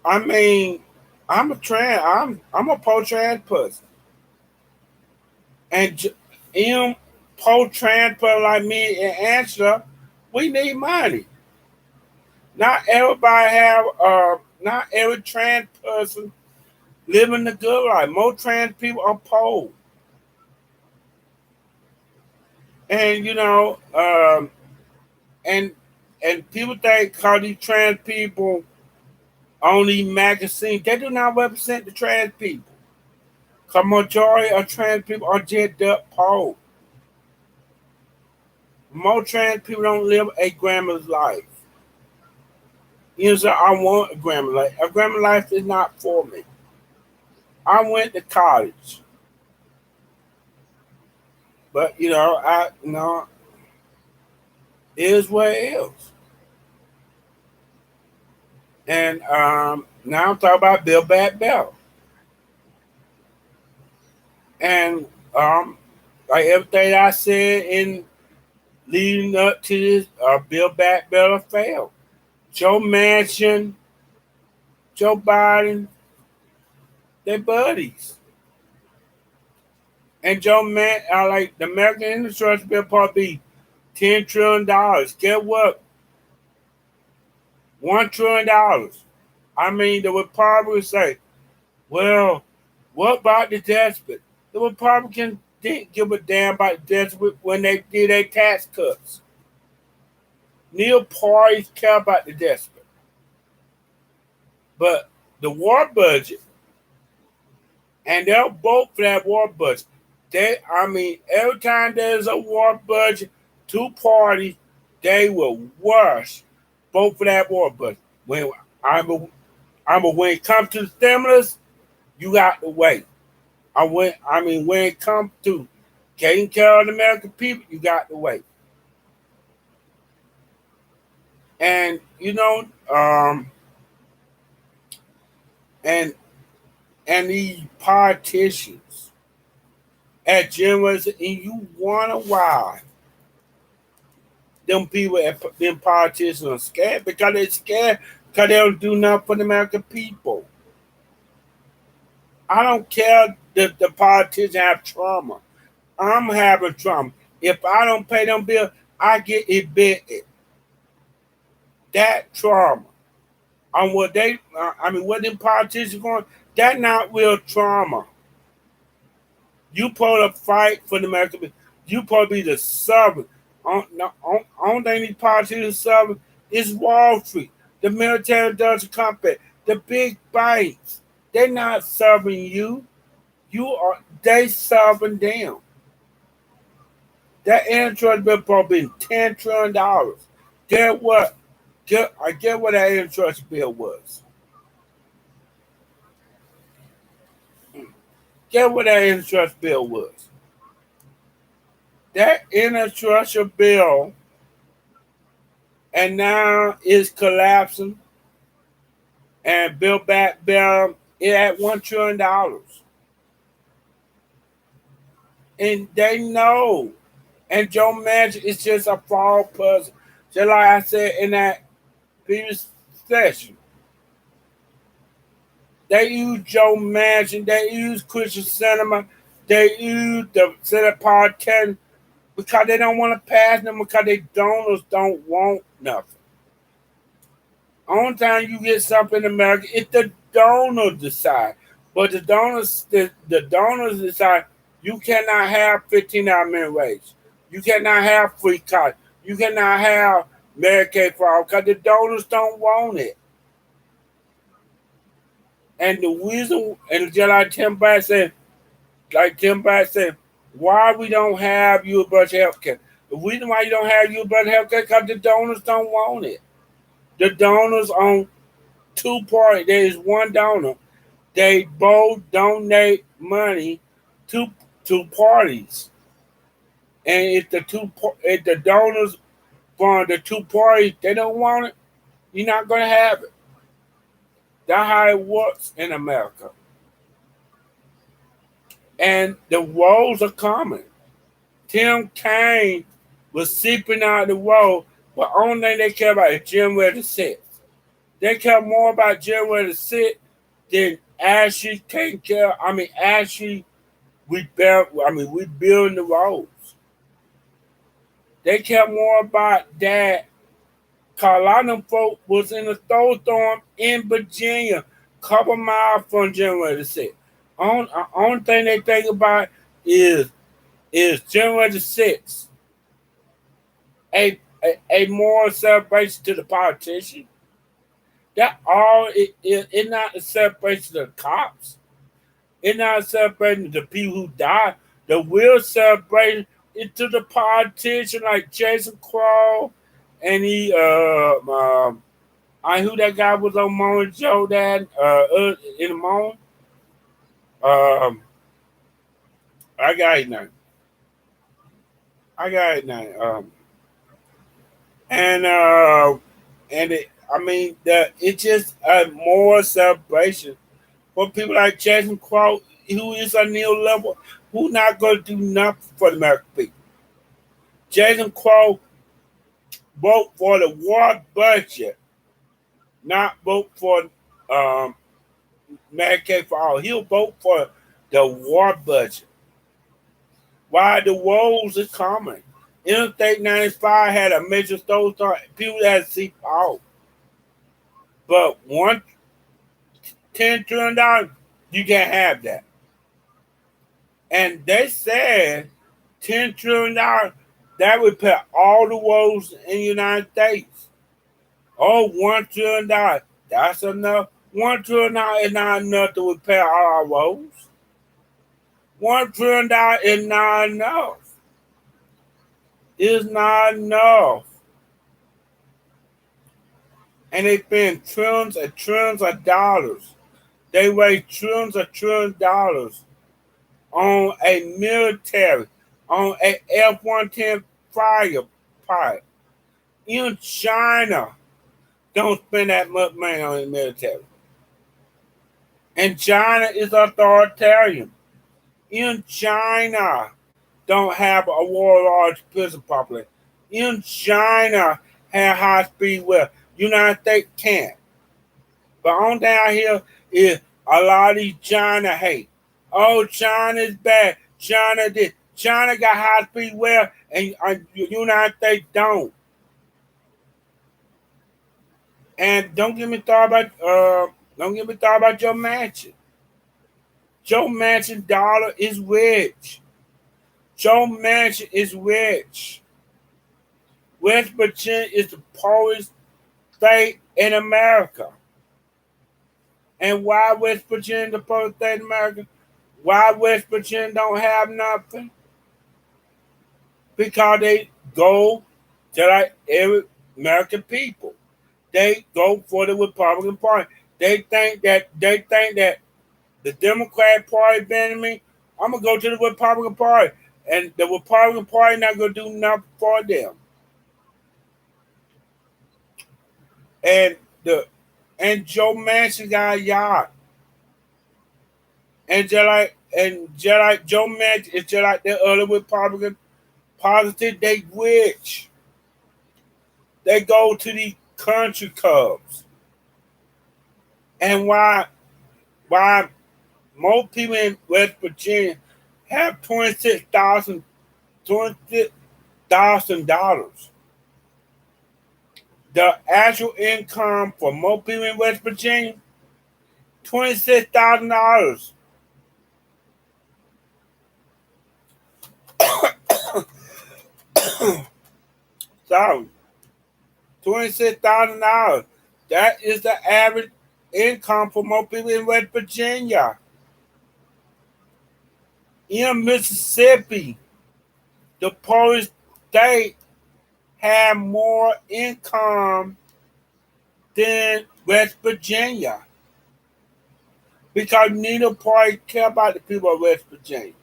I mean, I'm a pro trans person, and pro trans person like me and Angela, we need money. Not everybody have not every trans person living the good life. Most trans people are poor, and and people think because these trans people on these magazines, they do not represent the trans people. Because majority of trans people are just up poor. Most trans people don't live a grandma's life. So I want a grandma life. A grandma life is not for me. I went to college, but it is what it is. And now I'm talking about Bill Back Bell. And like everything I said in leading up to this Bill Back Better failed. Joe Manchin, Joe Biden, they're buddies. And Joe Man, like the American Infrastructure Bill Part B, $10 trillion. Get what? $1 trillion. I mean, the Republicans say, well, what about the desperate? The Republicans didn't give a damn about the desperate when they did their tax cuts. Neither parties care about the desperate. But the war budget, and they'll vote for that war budget. Every time there's a war budget, two parties, they will vote for that war budget. When when it comes to the stimulus, you got to wait. When it comes to taking care of the American people, you got to wait. And and these politicians at January, and you wonder why them politicians are scared, because they're scared because they don't do nothing for the American people. I don't care that the politicians have trauma. I'm having trauma. If I don't pay them bills, I get evicted. That trauma. On what what them politicians going, that not real trauma. You supposed to fight for the American people. You supposed to be the servant. Only thing these politicians servant is Wall Street, the military industrial complex, the big banks. They're not serving you. They serving them. That insurance bill probably been $10 trillion. Get what? I get what that insurance bill was. Get what that insurance bill was. That insurance bill, and now is collapsing, and Build Back Better it at $1 trillion. And they know. And Joe Manchin is just a fraud person. Just like I said in that previous session. They use Joe Manchin, they use Christian Cinema, they use the Senate politicians because they don't want to pass them, because their donors don't want nothing. Only time you get something in America, it's the donors decide. But the donors decide you cannot have $15 minimum wage. You cannot have free college. You cannot have Medicaid for all because the donors don't want it. And the reason, and just like Tim Bass said, why we don't have universal health care. The reason why you don't have universal health care is because the donors don't want it. The donors on two parties, there is one donor. They both donate money to parties. And if the donors from the two parties, they don't want it, you're not going to have it. That's how it works in America. And the roads are coming. Tim Kaine was seeping out the road, but only thing they care about is January the 6th. They care more about January the 6th than actually taking care. We building the roads. They care more about that. Cause a lot of them folk was in a snowstorm in Virginia, couple miles from January the 6th. Only thing they think about is January the 6th a moral celebration to the politician? That all it's not a celebration to the cops. It's not a celebration to the people who died. The real celebration is to the politician like Jason Crow and who that guy was on Morning Joe that in the morning. I got his name. It's just a more celebration for people like Jason Crow, who is a new level, who not going to do nothing for the American people. Jason Crow vote for the war budget, not vote for Medicaid for all. He'll vote for the war budget. Why the woes are coming? Interstate 95 had a major snowstorm. People had to see out. But $10 trillion, you can't have that. And they said $10 trillion that would pay all the roads in the United States. Oh, $1 trillion. That's enough. $1 trillion is not enough to repair all our roads. $1 trillion is not enough. It's not enough. And they spend trillions and trillions of dollars. They waste trillions of dollars on a military, on a F-110 fighter pilot. Even China don't spend that much money on the military. And China is authoritarian. In China don't have a warlord prison population. In China have high speed rail. United States can't. But on down here is a lot of these China hate. Oh, China is bad. China did. China got high speed rail and United States don't. And don't get me started about Joe Manchin. Joe Manchin dollar is rich. Joe Manchin is rich. West Virginia is the poorest state in America. And why West Virginia the poorest state in America? Why West Virginia don't have nothing? Because they go to like every American people. They go for the Republican Party. They think that the Democrat Party banning me. I'm gonna go to the Republican Party, and the Republican Party not gonna do nothing for them. And Joe Manchin got a yacht, and just like Joe Manchin, it's just like the other Republican politics. They rich. They go to the country clubs, and why most people in West Virginia have $26,000. The actual income for most people in West Virginia, $26,000. Sorry, $26,000. That is the average income for most people in West Virginia. In Mississippi, the poorest state, have more income than West Virginia. Because neither party care about the people of West Virginia.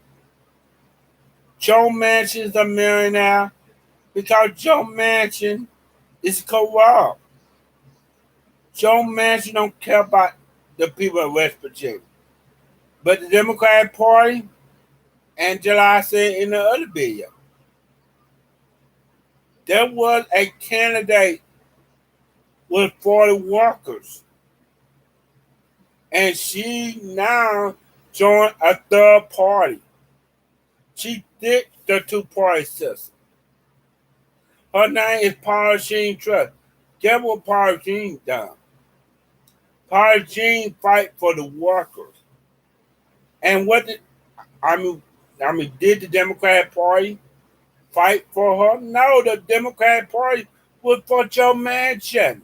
Joe Manchin is a millionaire because Joe Manchin is corrupt. Joe Manchin don't care about the people of West Virginia. But the Democratic Party, and just like I said in the other video, there was a candidate with 40 workers. And she now joined a third party. She ditched the two-party system. Her name is Paula Jean Trust. Guess what Paula Jean done? Paula Jean fight for the workers. And what did did the Democratic Party fight for her? No, the Democratic Party was for Joe Manchin.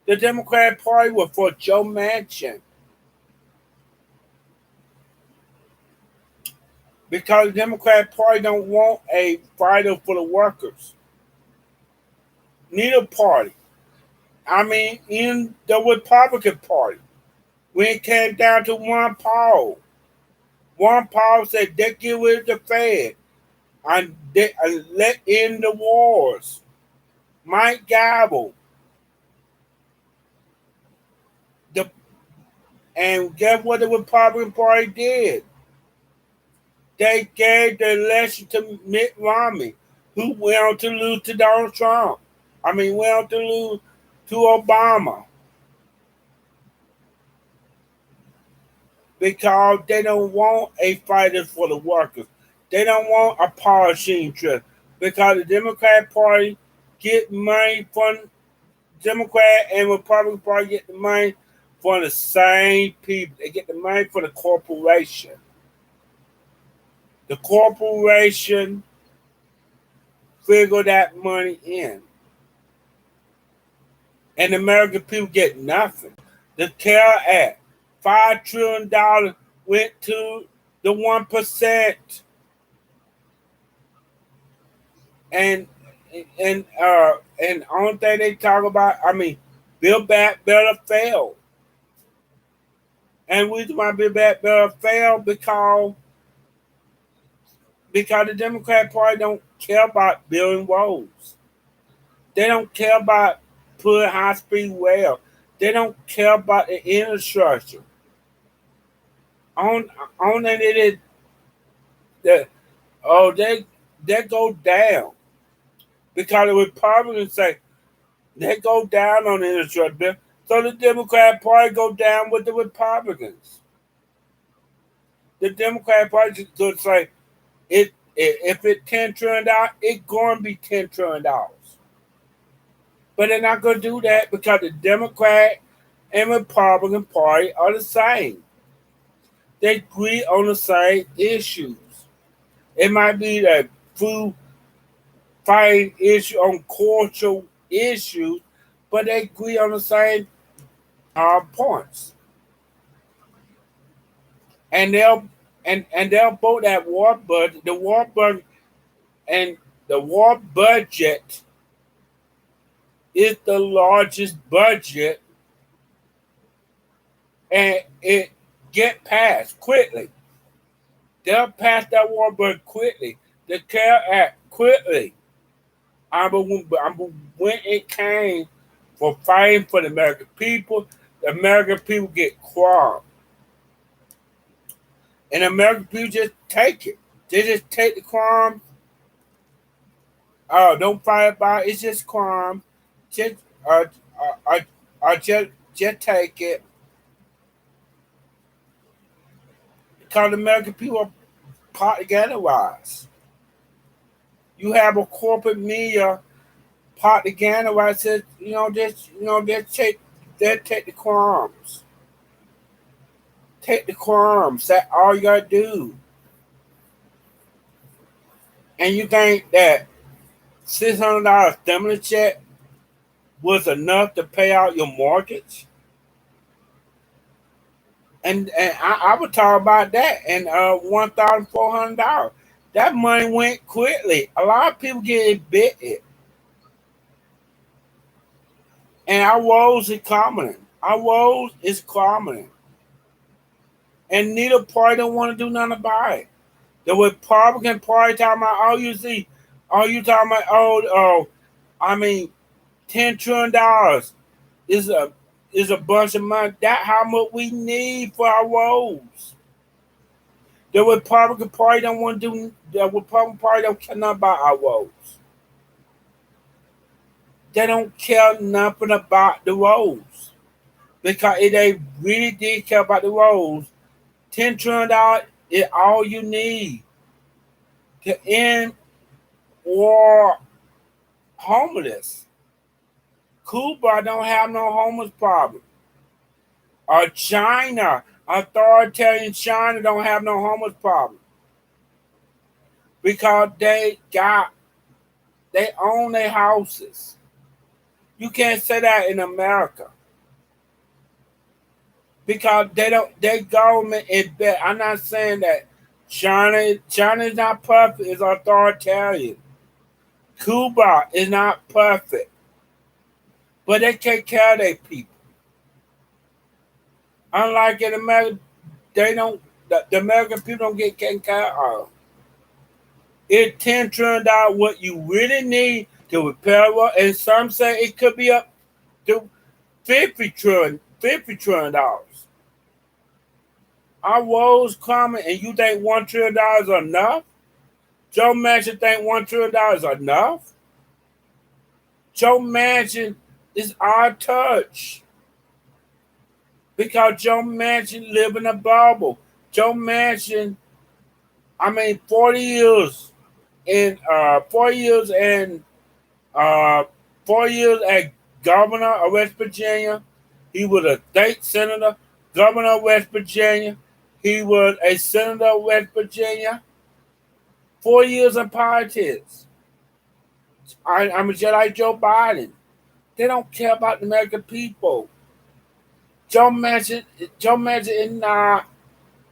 The Democratic Party was for Joe Manchin. Because the Democratic Party don't want a fighter for the workers. Neither party. In the Republican Party, when it came down to Ron Paul said they get rid of the Fed and let in the wars. Mike Gabel. And guess what the Republican Party did? They gave the election to Mitt Romney, who went on to lose to Donald Trump. Went on to lose to Obama. Because they don't want a fighter for the workers. They don't want a polishing trip because the Democrat Party get money from Democrat and Republican Party get the money from the same people. They get the money from the corporation. The corporation figure that money in. And the American people get nothing. The CARE Act, $5 trillion went to the 1%. And and only thing they talk about, Build Back Better failed. And we why Build Back Better failed because the Democrat Party don't care about building roads. They don't care about putting high speed rail. They don't care about the infrastructure. On that it is that they go down because the Republicans say they go down on the infrastructure. So the Democrat Party go down with the Republicans. The Democrat Party could say if it's $10 trillion, it's going to be $10 trillion. But they're not going to do that because the Democrat and Republican Party are the same. They agree on the same issues. It might be the food fighting issue on cultural issues, but they agree on the same points. And they'll vote that war budget. The war budget is the largest budget, and it get passed quickly. They'll pass that war budget quickly. The CARE Act quickly. When it came for fighting for the American people, the American people get crime. And the American people just take it. They just take the crime. Don't fight about it. It's just crime. Just just take it. Because the American people are part together wise. You have a corporate media part together wise says, they take the crimes. Take the crimes. That's all you gotta do. And you think that $600 stimulus check was enough to pay out your mortgage? And I would talk about that. And $1,400. That money went quickly. A lot of people get bitten. And our woes is common. Our woes is common. And neither party don't want to do nothing about it. The Republican Party talking about, you talking about, $10 trillion is a bunch of money. That's how much we need for our roads. The Republican Party don't want to do. The Republican Party don't care nothing about our roads. They don't care nothing about the roads because if they really did care about the roads, $10 trillion is all you need to end war homeless. Cuba don't have no homeless problem. Or China, authoritarian China don't have no homeless problem. Because they own their houses. You can't say that in America. Because their government is bad. I'm not saying that China is not perfect, it's authoritarian. Cuba is not perfect. But they take care of their people. Unlike in America, the American people don't get taken care of. It's $10 trillion what you really need to repair, and some say it could be up to $50 trillion. Our woes coming, and you think $1 trillion is enough? Joe Manchin think $1 trillion is enough? Joe Manchin is our touch. Because Joe Manchin live in a bubble. Joe Manchin I mean, 4 years and uh, 4 years as governor of West Virginia. He was a state senator, governor of West Virginia. He was a senator of West Virginia. 4 years in politics. I'm just like Joe Biden. They don't care about the American people. Joe Manchin, Joe Manchin is not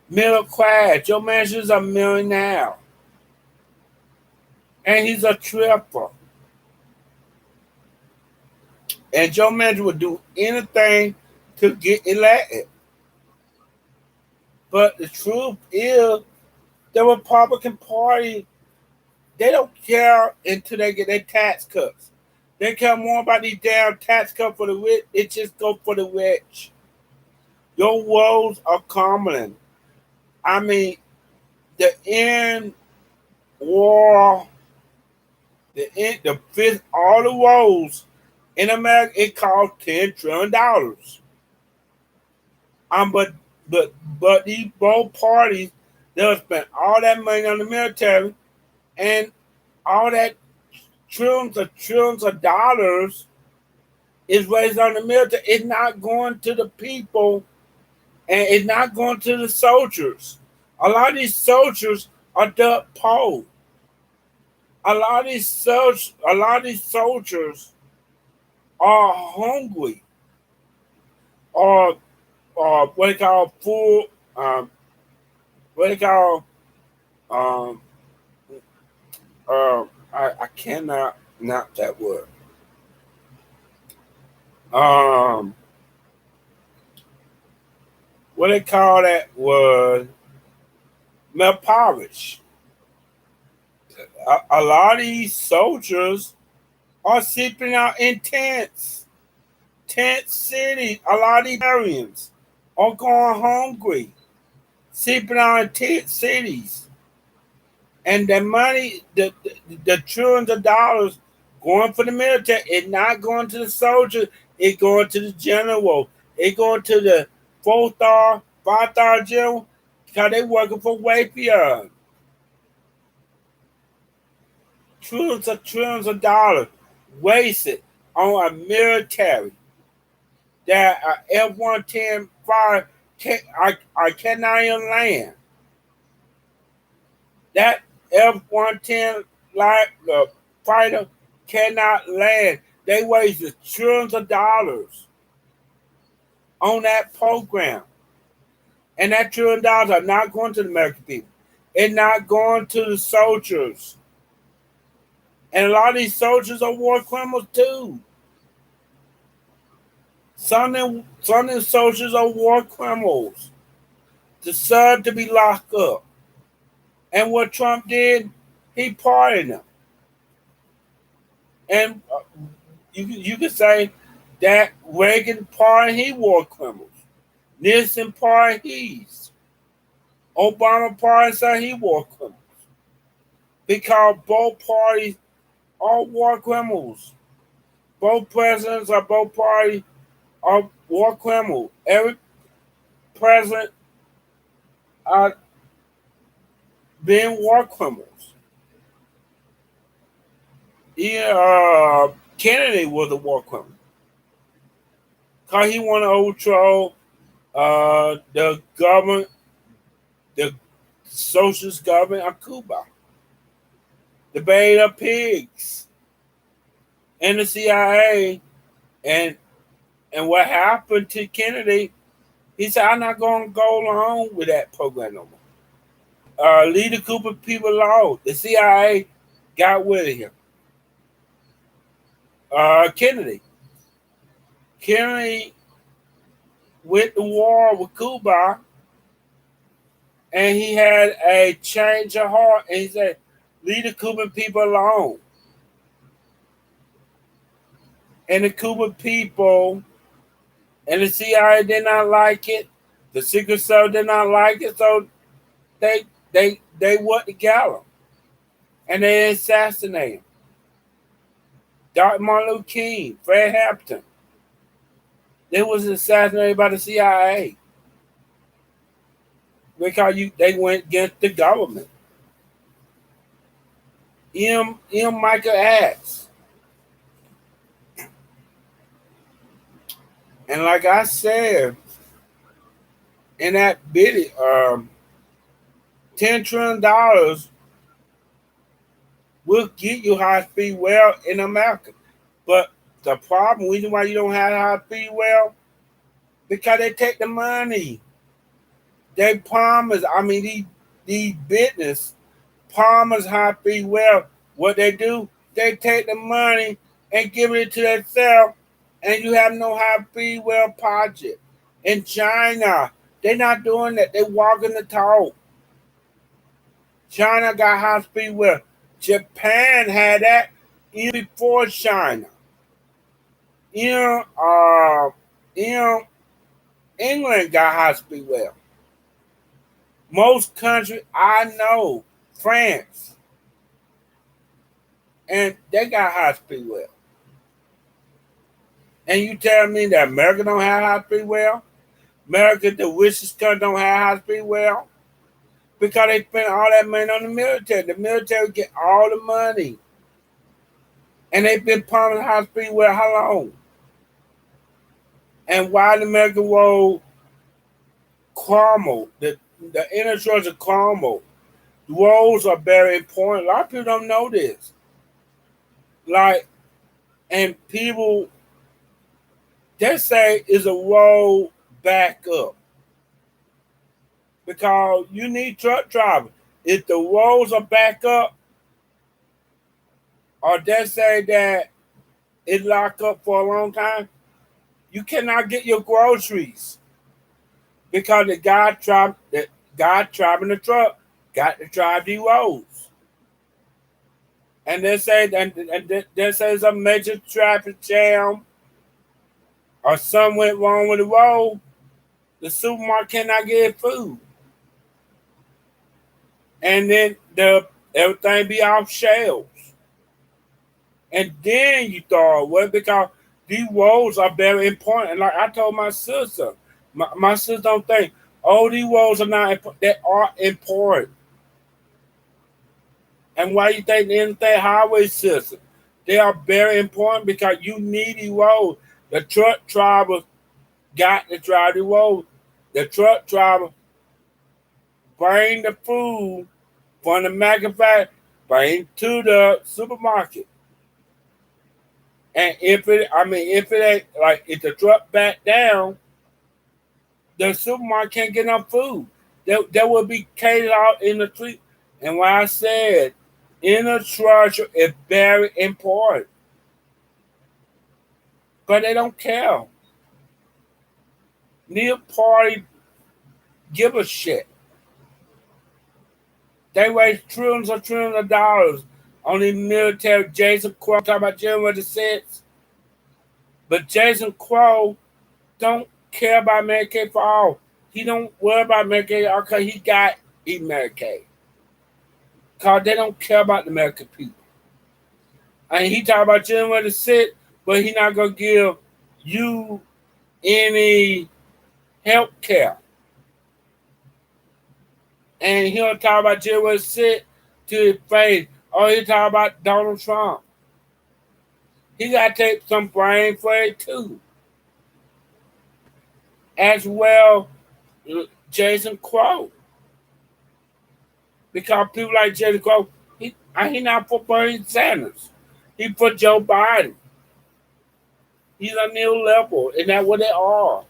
middle class. Joe Manchin is a millionaire, and he's a tripper. And Joe Manchin would do anything to get elected. But the truth is, the Republican Party, they don't care until they get their tax cuts. They care more about these damn tax cuts for the rich. It just go for the rich. Your woes are common. I mean, the end war, the fifth, all the woes in America, it cost $10 trillion. But but these both parties, they'll spend all that money on the military and all that trillions of dollars is raised on the military. It's not going to the people and it's not going to the soldiers. A lot of these soldiers are dirt poor. A lot of these soldiers are hungry or what they call full what they call um I cannot not that word. Um what they call that was malpowered. A lot of these soldiers are sleeping out in tent cities. A lot of these Syrians are going hungry, sleeping out in tent cities. And the money, the trillions of dollars going for the military, it's not going to the soldiers, it's going to the general. It's going to the 4-star, 5-star general because they working for Wapier. Trillions of dollars wasted on a military that F-110 fire I cannot even land. That F-110 fighter cannot land. They wasted trillions of dollars on that program. And that $1 trillion are not going to the American people. It's not going to the soldiers. And a lot of these soldiers are war criminals too. Some of them soldiers are war criminals, deserve to be locked up. And what Trump did, he pardoned them. And you could say that Reagan pardoned he war criminals. Nixon pardoned he's. Obama pardoned some he war criminals. Because both parties are war criminals. Both presidents or both parties are war criminals. Every president are being war criminals. Kennedy was a war criminal because he wanted to overthrow the government, the socialist government of Cuba, the Beta Pigs, and the CIA. And what happened to Kennedy, he said, I'm not going to go along with that program no more. Leave the Cuban people alone. The CIA got rid of him. Kennedy went to war with Cuba, and he had a change of heart, and he said, leave the Cuban people alone. And the Cuban people and the CIA did not like it. The Secret Service did not like it, so they went together, and they assassinated him. Dr. Martin Luther King, Fred Hampton, they was assassinated by the CIA because they went against the government. Michael acts. And like I said in that video, $10 trillion will get you high speed well in America. But the problem, reason why you don't have high speed well, because they take the money. They promise. I mean, these business promise high speed well. What they do, they take the money and give it to themselves, and you have no high speed well project. In China, they're not doing that. They walking the talk. China got high speed well. Japan had that even before China. You know, you know, England got high speed well. Most countries I know, France, and they got high speed well. And you tell me that America don't have high speed well? America, the richest country, don't have high speed well? Because they spend all that money on the military. The military get all the money. And they've been pumping high speed well how long? And why the American road crumble, the infrastructure crumble. The roads are very important. A lot of people don't know this. Like, and people, they say is a road back up because you need truck drivers. If the roads are back up, or they say that it locked up for a long time, you cannot get your groceries because the guy driving the truck got to drive these roads. And they say there's a major traffic jam or something went wrong with the road, the supermarket cannot get food. And then everything be off shelves. And then you thought, well, because these roads are very important. And like I told my sister, my sister don't think, oh, these roads are not important. They are important. And why you think the interstate highway system? They are very important because you need these roads. The truck driver got to drive the road. The truck driver bring the food from the manufacturer, bring to the supermarket. And if it ain't like if the truck back down, the supermarket can't get enough food. There will be catered out in the street. And what I said, infrastructure is very important. But they don't care. Neither party give a shit. They waste trillions of dollars on the military. Jason Crow talking about January the 6th. But Jason Crow don't care about Medicaid for all. He don't worry about Medicaid because he got Medicaid. Because they don't care about the American people. And he talk about January the 6th, but he not going to give you any health care. And he'll talk about January 6th to his face. Or he'll talk about Donald Trump. He got to take some blame for it too. As well, Jason Crow. Because people like Jason Crow, he not for Bernie Sanders. He for Joe Biden. He's a new level, and that's what they are.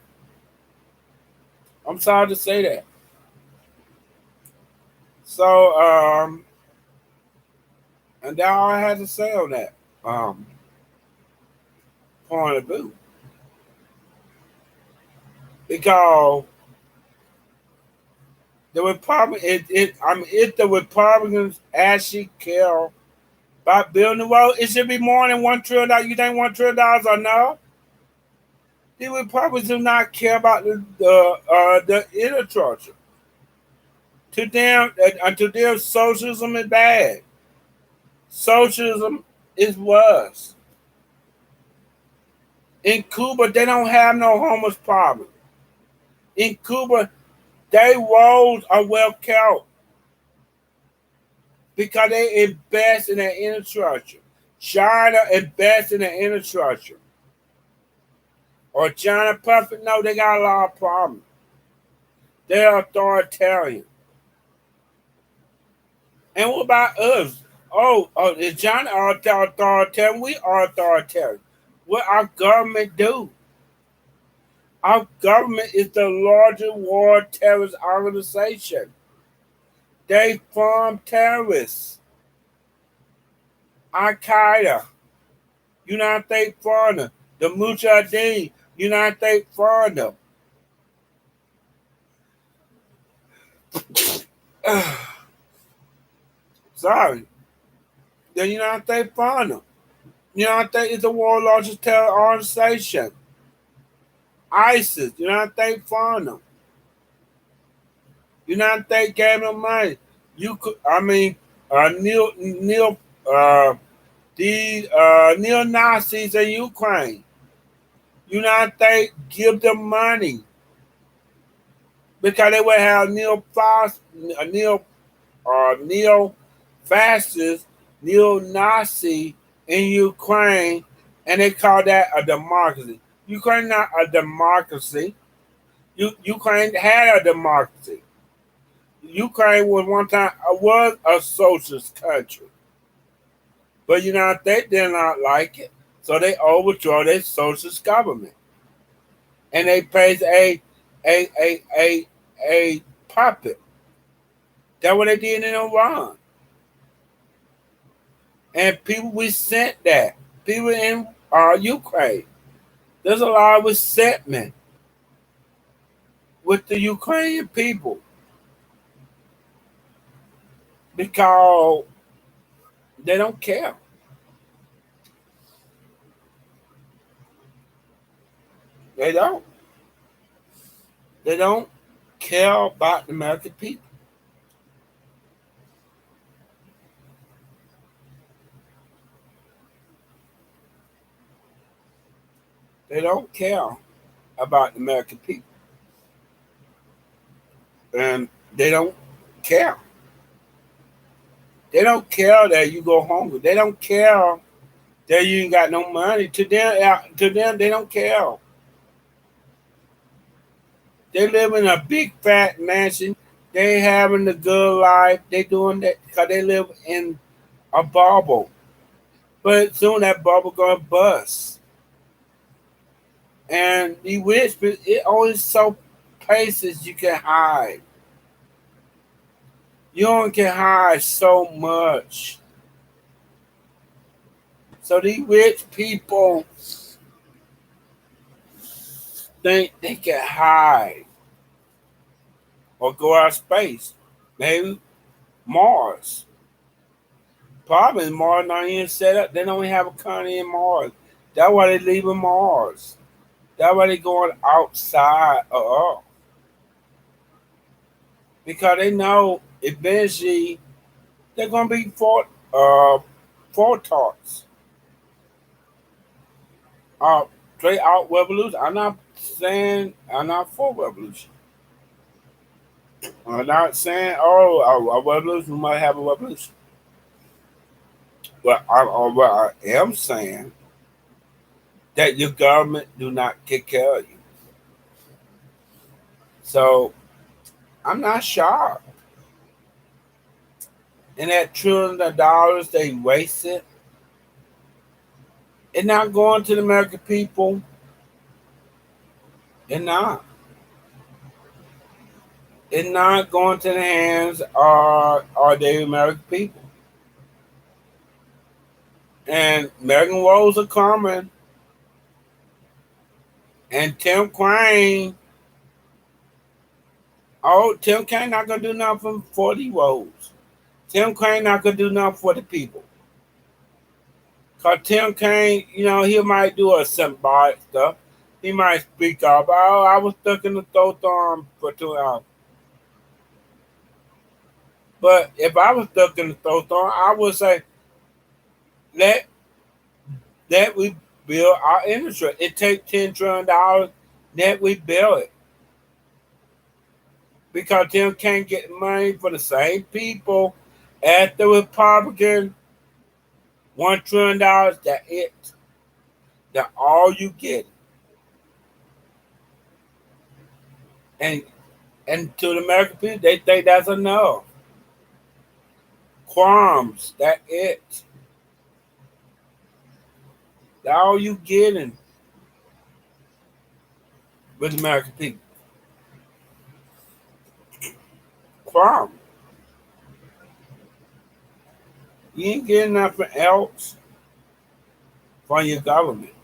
I'm sorry to say that. So, and that's all I had to say on that point of view. Because the if the Republicans actually care about building the road, it should be more than $1 trillion. You think $1 trillion or no? The Republicans do not care about the infrastructure. To them, socialism is bad. Socialism is worse. In Cuba, they don't have no homeless problem. In Cuba, their roads are well kept. because they invest in their infrastructure. China invests in their infrastructure. Or China perfect? No, they got a lot of problems. They're authoritarian. And what about us? Is China authoritarian? We are authoritarian. What our government do? Our government is the largest war terrorist organization. They fund terrorists. Al Qaeda, United States fund them. The Mujahideen, United States fund them. Sorry. The United States fund them. United States is the world's largest terror organization. ISIS, United States fund them. United States gave them money. You could, I mean, neo Nazis in Ukraine. United States give them money because they would have neo fascist, neo Nazi in Ukraine, and they call that a democracy. Ukraine not a democracy. Ukraine had a democracy. Ukraine was one time was a socialist country, but United States did not like it, so they overthrew their socialist government, and they placed a a a a puppet. That's what they did in Iran, and people resent that. People in Ukraine, there's a lot of resentment with the Ukrainian people because they don't care. They don't. They don't care about the American people. They don't care about the American people. And they don't care. They don't care that you go hungry. They don't care that you ain't got no money. To them, they don't care. They live in a big fat mansion. They having a good life. They doing that because they live in a bubble. But soon that bubble gonna bust. And the rich, it only so places you can hide. You only can hide so much. So these rich people think they can hide or go out of space. Maybe Mars. Probably Mars not even set up. They don't even have a colony in Mars. That's why they leaving Mars. That's why they going outside of Earth. Because they know eventually they're gonna be thoughts. Straight out revolution. I'm not for revolution. I'm not saying a revolution might have a revolution. What I am saying that your government do not take care of you. So I'm not shocked. And that $1 trillion they wasted, it's not going to the American people. It's not. It's not going to the hands of the American people. And American roads are coming. And Tim Kaine not gonna do nothing for the roads. Tim Kaine not gonna do nothing for the people. Cause Tim Kaine, he might do a symbolic stuff. He might speak up. Oh, I was stuck in the snowstorm for 2 hours. But if I was stuck in the snowstorm, I would say, let we build our industry. It takes $10 trillion that we build it. Because Tim can't get money for the same people At the Republican, $1 trillion, that it. That all you get. And to the American people, they think that's enough. Crumbs, that it. That all you getting with the American people. Crumbs. You ain't getting nothing else from your government.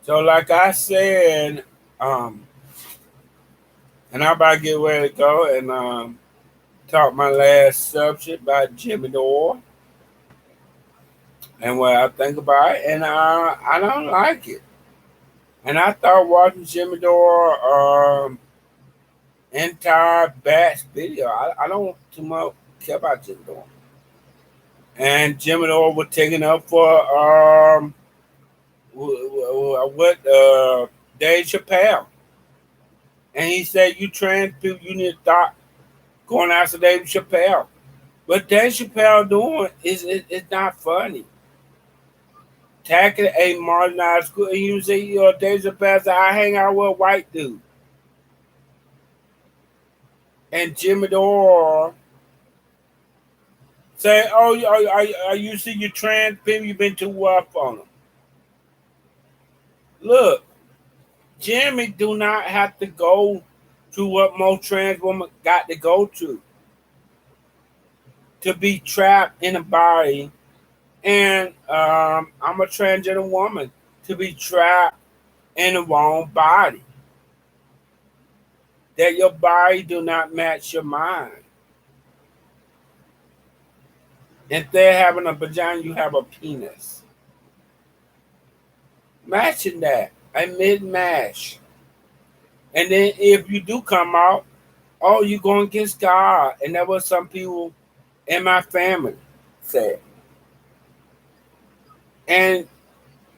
So like I said, and I'm about to get ready to go and talk my last subject about Jimmy Dore and what I think about it, and I don't like it. And I thought watching Jimmy Dore entire batch video, I don't too much care about Jimmy Dore. And Jimmy Dore was taken up for what Dave Chappelle, and he said, "You trans people, you need to stop going after Dave Chappelle." What Dave Chappelle doing is not funny. Tackling a marginalized group, and you say, Dave Chappelle said, "I hang out with a white dude," and Jimmy Dore say, "Oh, are you see you trans people? You've been too rough on them." Look, Jimmy do not have to go to what most trans women got to go to be trapped in a body. And I'm a transgender woman to be trapped in the wrong body. That your body do not match your mind. Instead of having a vagina, you have a penis. Matching that, a mid-mash. And then if you do come out, oh, you going against God. And that was some people in my family said. And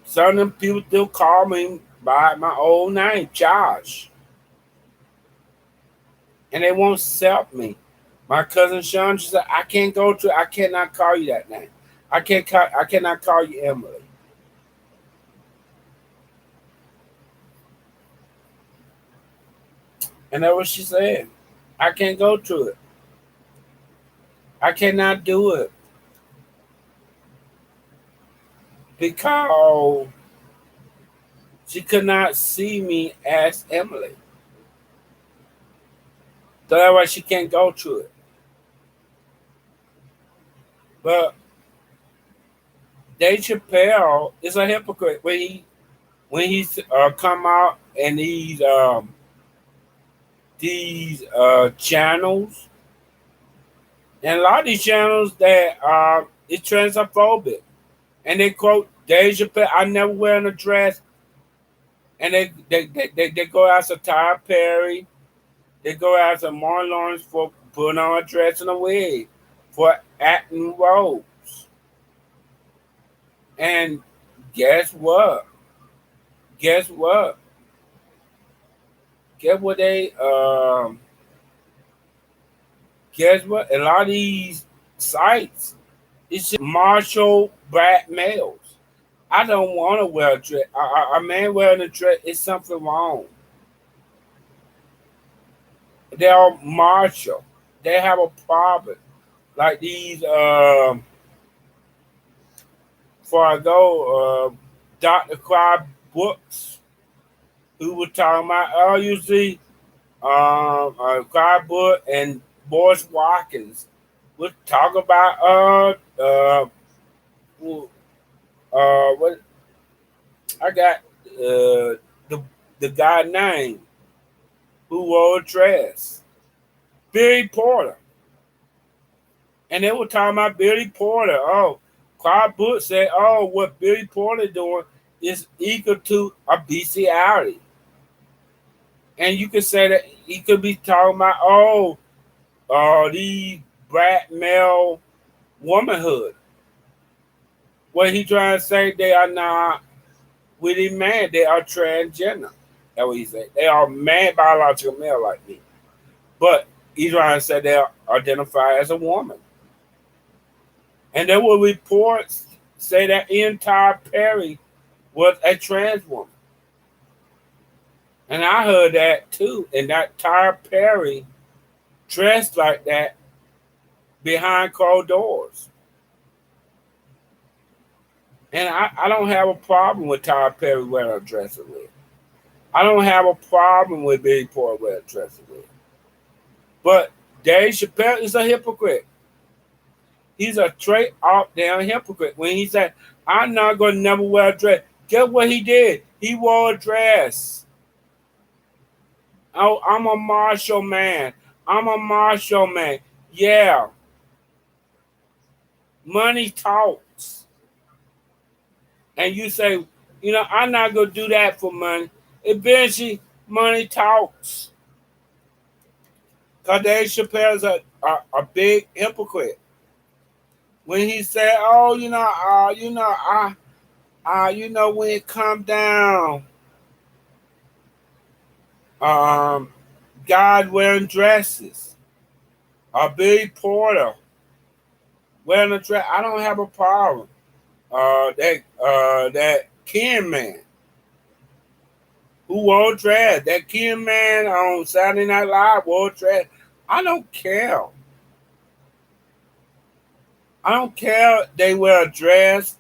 some of them people still call me by my old name, Josh. And they won't accept me. My cousin Sean, she said, I cannot call you that name. I cannot call you Emily. And that's what she said. I can't go to it. I cannot do it. Because she could not see me as Emily. So that's why she can't go to it. But Dave Chappelle is a hypocrite when he's come out and these channels, and a lot of these channels that is transphobic, and they quote Dave Chappelle, "I never wear a dress," and they go after Tyler Perry, they go after Martin Lawrence for putting on a dress and a wig, for acting roles, and guess what? Guess what? Guess what they Guess what? A lot of these sites, it's just martial black males. I don't want to wear a dress. A man wearing a dress is something wrong. They are martial. They have a problem. Like these, before I go, Dr. Cry Books, who were talking about, oh, you see, Cry Book and Boris Watkins would talk about, what I got, the guy name who wore a dress, Billy Porter. And they were talking about Billy Porter. Oh, Clark Book said, oh, what Billy Porter doing is equal to a bestiality. And you could say that he could be talking about, oh, the black male womanhood. What he trying to say, they are not really man, they are transgender. That's what he said. They are man, biological male like me. But Israel said they identify as a woman. And there were reports say that Ian Tyler Perry was a trans woman. And I heard that too. And that Tyler Perry dressed like that behind closed doors. And I don't have a problem with Tyler Perry wearing a dress and wig. I don't have a problem with Billy Porter wearing a dress and wig. But Dave Chappelle is a hypocrite. He's a straight out down hypocrite. When he said, I'm not going to never wear a dress. Guess what he did? He wore a dress. Oh, I'm a Marshall man. I'm a Marshall man. Yeah. Money talks. And you say, I'm not going to do that for money. Eventually, money talks. Because Dave Chappelle is a big hypocrite. When he said, oh, when it come down, God wearing dresses, Billy Porter wearing a dress, I don't have a problem. That Ken man who wore a dress, that Ken man on Saturday Night Live wore a dress. I don't care. I don't care they wear a dress,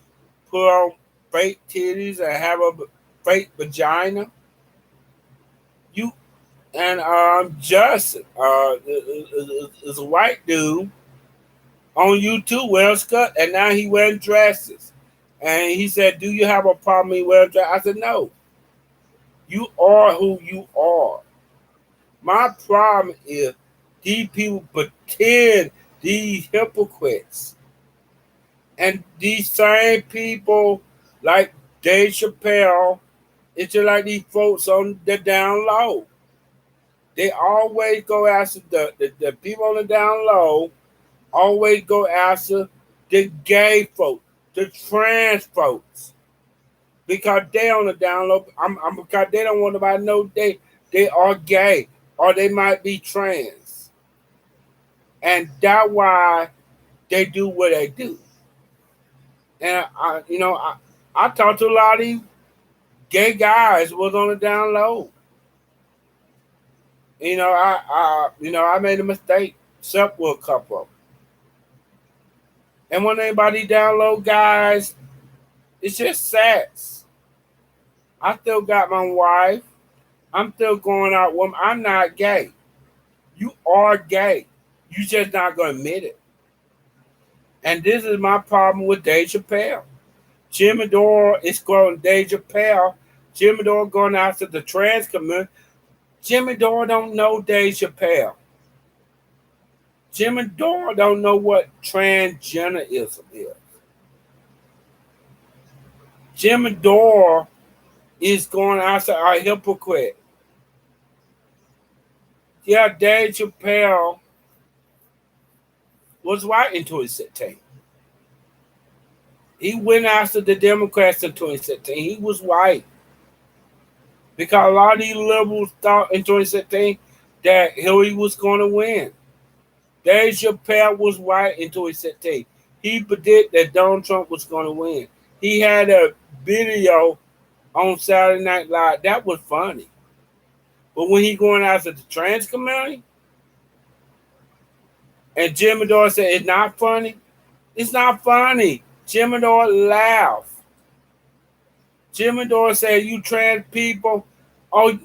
put on fake titties, and have a fake vagina. You and Justin is a white dude on YouTube wearing skirt, and now he wearing dresses. And he said, "Do you have a problem with wearing dresses?" I said, "No. You are who you are. My problem is these people pretend, these hypocrites. And these same people, like Dave Chappelle, it's just like these folks on the down low. They always go after the people on the down low, always go after the gay folks, the trans folks. Because they on the down low, because they don't want nobody to know they are gay or they might be trans. And that's why they do what they do. And I talked to a lot of these gay guys was on the down low. I made a mistake, except with a couple of them. And when anybody down low guys, it's just sex. I still got my wife. I'm still going out with them. I'm not gay. You are gay. You just not gonna admit it. And this is my problem with Dave Chappelle. Jimmy Dore is going Dave Chappelle. Jimmy Dore going after the trans community. Jimmy Dore don't know Dave Chappelle. Jimmy Dore don't know what transgenderism is. Jimmy Dore is going after a hypocrite. Yeah, Dave Chappelle was white in 2016. He went after the Democrats in 2016. He was white. Because a lot of these liberals thought in 2016 that Hillary was going to win. Dave Chappelle was white in 2016. He predicted that Donald Trump was going to win. He had a video on Saturday Night Live. That was funny. But when he going after the trans community, and Jimmy Dore said it's not funny, it's not funny. Jimmy Dore laughed. Jimmy Dore said, you trans people, oh,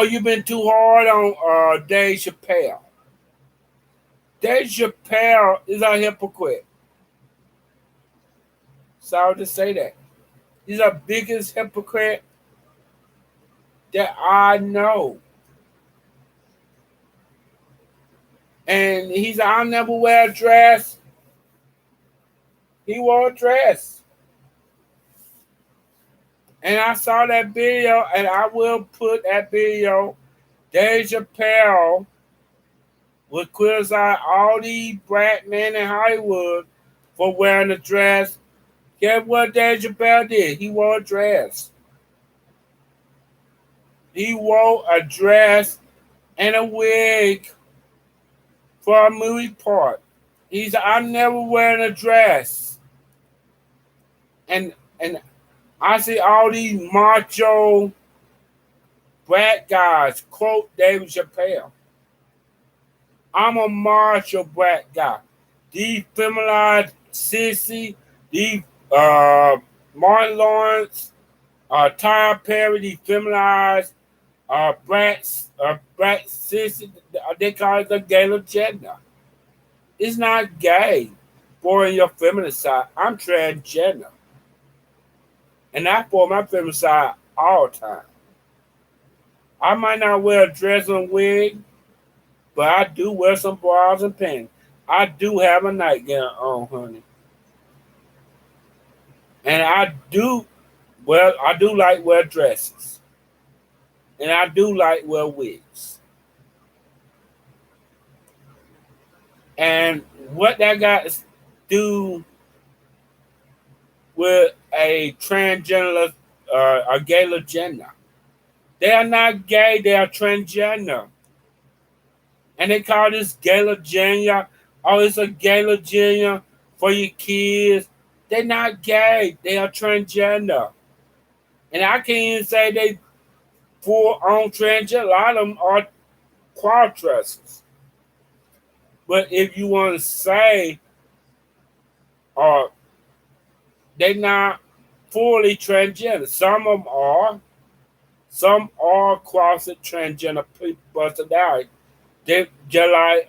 you've been too hard on Dave Chappelle. Dave Chappelle is a hypocrite. Sorry to say that. He's the biggest hypocrite that I know. And he said, I'll never wear a dress. He wore a dress. And I saw that video, and I will put that video. Dave Chappelle would criticize all these black men in Hollywood for wearing a dress. Guess what Dave Chappelle did? He wore a dress. He wore a dress and a wig. for a movie part. He said, "I'm never wearing a dress," and I see all these macho black guys quote David Chappelle. I'm a macho black guy. These feminized sissy, these uh, Martin Lawrence, Tyler Perry, these feminized black sissy, they call it the gay gender. It's not gay, for your feminine side. I'm transgender, and I for my feminine side all the time. I might not wear a dress and wig, but I do wear some bras and panties. I do have a nightgown on, honey, and I do like wear dresses, and I do like wear wigs. And what that got to do with a transgender, a gay gender? They are not gay; they are transgender, and they call this gay gender. Oh, it's a gay gender for your kids. They're not gay; they are transgender, and I can't even say they full on transgender. A lot of them are quadressers. But if you want to say, uh, they're not fully transgender. Some of them are. Some are closet transgender people busted out. They just like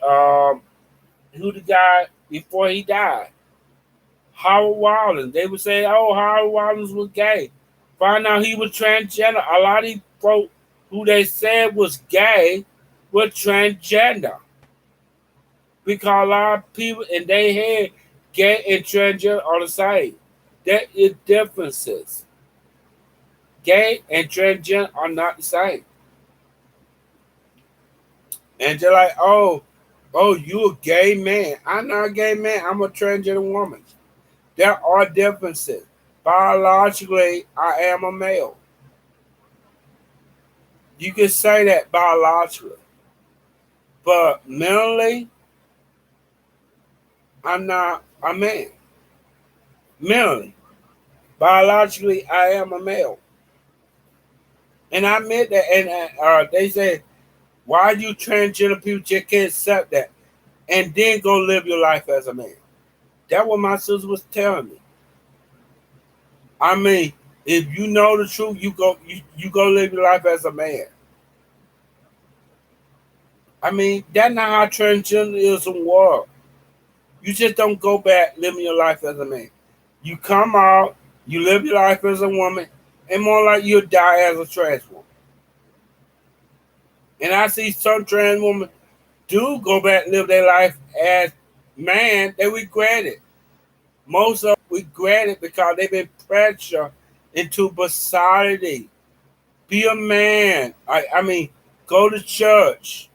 who the guy before he died, Howard Walden. They would say, "Oh, Howard Walden was gay." Find out he was transgender. A lot of these folk who they said was gay were transgender because a lot of people in their head, gay and transgender are the same. There is differences. Gay and transgender are not the same. And they're like, oh, you a gay man. I'm not a gay man. I'm a transgender woman. There are differences. Biologically, I am a male. You can say that biologically. But mentally, I'm not a man. Mentally. Biologically, I am a male. And I admit that. And they say, why do you transgender people just can't accept that? And then go live your life as a man. That's what my sister was telling me. I mean, if you know the truth, you go live your life as a man. I mean, that's not how transgenderism works. You just don't go back living your life as a man. You come out, you live your life as a woman, and more like you'll die as a trans woman. And I see some trans women do go back and live their life as man, they regret it. Most of them regret it because they've been pressured into society. Be a man. I mean, go to church.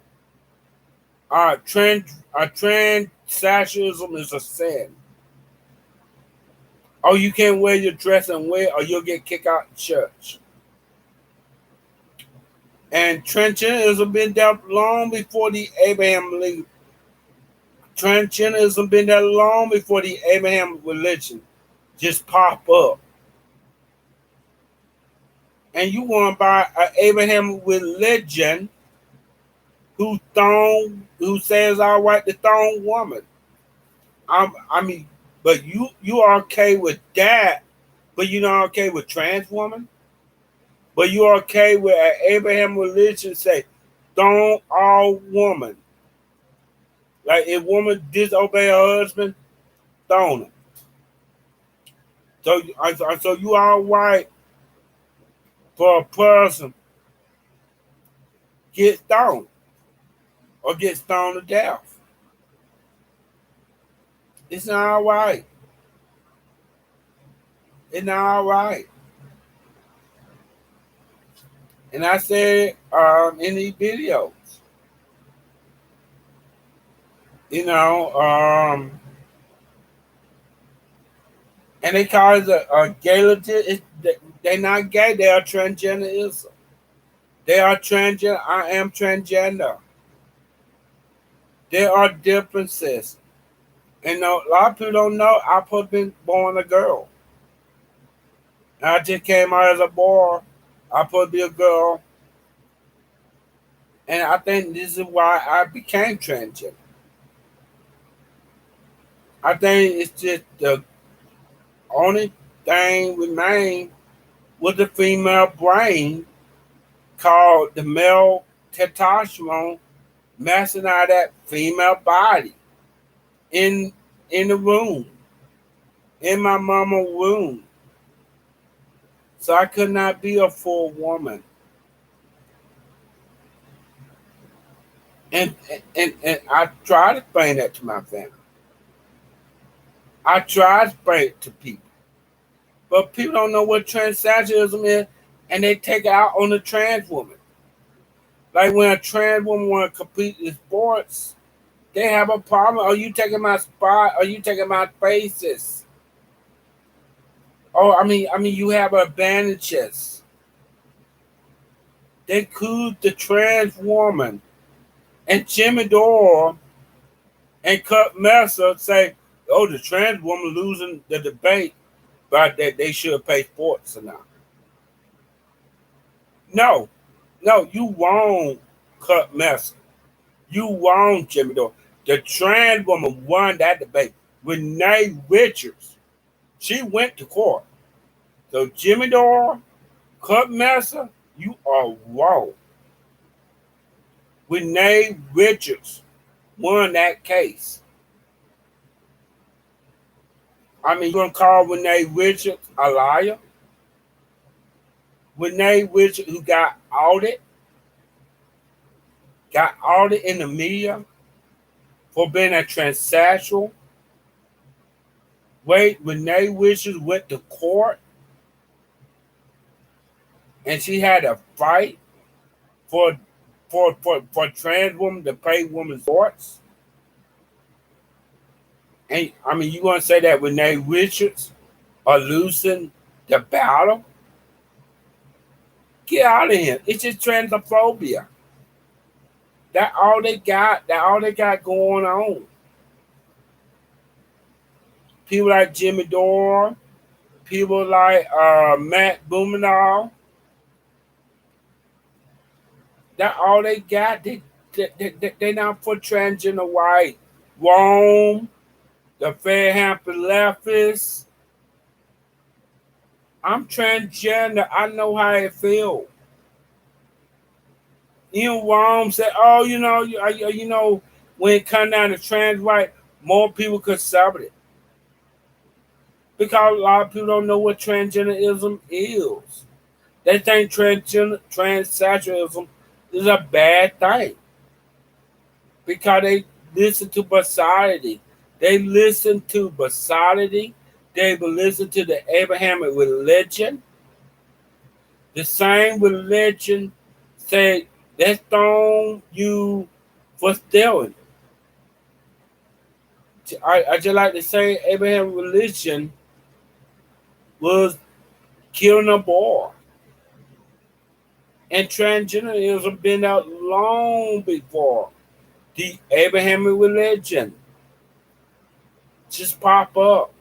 Transsexualism is a sin. Oh, you can't wear your dress and wear, or you'll get kicked out of church. And transgenderism been there long before the Abraham League. Transgenderism been there long before the Abraham religion just pop up. And you want to buy an Abraham religion who says all right to thong woman. I mean, but you are okay with that, but you're not okay with trans woman. But you're okay with an Abraham religion say, thong all woman. Like if woman disobey her husband, thong him. So you all right for a person get stoned or get stoned to death. It's not all right. It's not all right. And I said in these videos, you know, and they call it a gay legit. They're not gay. They are transgenderism. They are transgender. I am transgender. There are differences. And a lot of people don't know I put been born a girl. I just came out as a boy. I put be a girl. And I think this is why I became transgender. I think it's just the only thing remain with the female brain called the male testosterone messing out that female body in the room, in my mama's womb. So I could not be a full woman. And I tried to explain that to my family. I tried to explain it to people. But people don't know what transsexualism is, and they take it out on the trans woman. Like when a trans woman want to compete in sports, they have a problem. Are you taking my spot? Are you taking my spaces? Oh, I mean, you have advantages. They could the trans woman and Jimmy Dore and Kurt Messer say, "Oh, the trans woman losing the debate, but that they should pay sports or not." No, no, you wrong, Kurt Messer. You wrong, Jimmy Dore. The trans woman won that debate. Renee Richards, she went to court. So Jimmy Dore, Kurt Messer, you are wrong. Renee Richards won that case. I mean, you gonna call Renee Richards a liar? Renee Richards, who got outed in the media for being a transsexual. Wait, Renee Richards went to court and she had a fight for trans women to pay women's sports. And I mean, you want to say that Renee Richards are losing the battle? Get out of here! It's just transphobia. That all they got. That all they got going on. People like Jimmy Dore, people like Matt Blumenthal. That all they got. They not for transgender white. Rome, the Fairhampton leftists. I'm transgender. I know how it feels. Ian Rome said, "Oh, when it comes down to trans right, more people conservative because a lot of people don't know what transgenderism is. They think transsexualism is a bad thing because they listen to society. They listen to society. They will listen to the Abrahamic religion. The same religion said they stone you for stealing. I just like to say Abrahamic religion was killing a boy. And transgenderism been out long before the Abrahamic religion just pop up.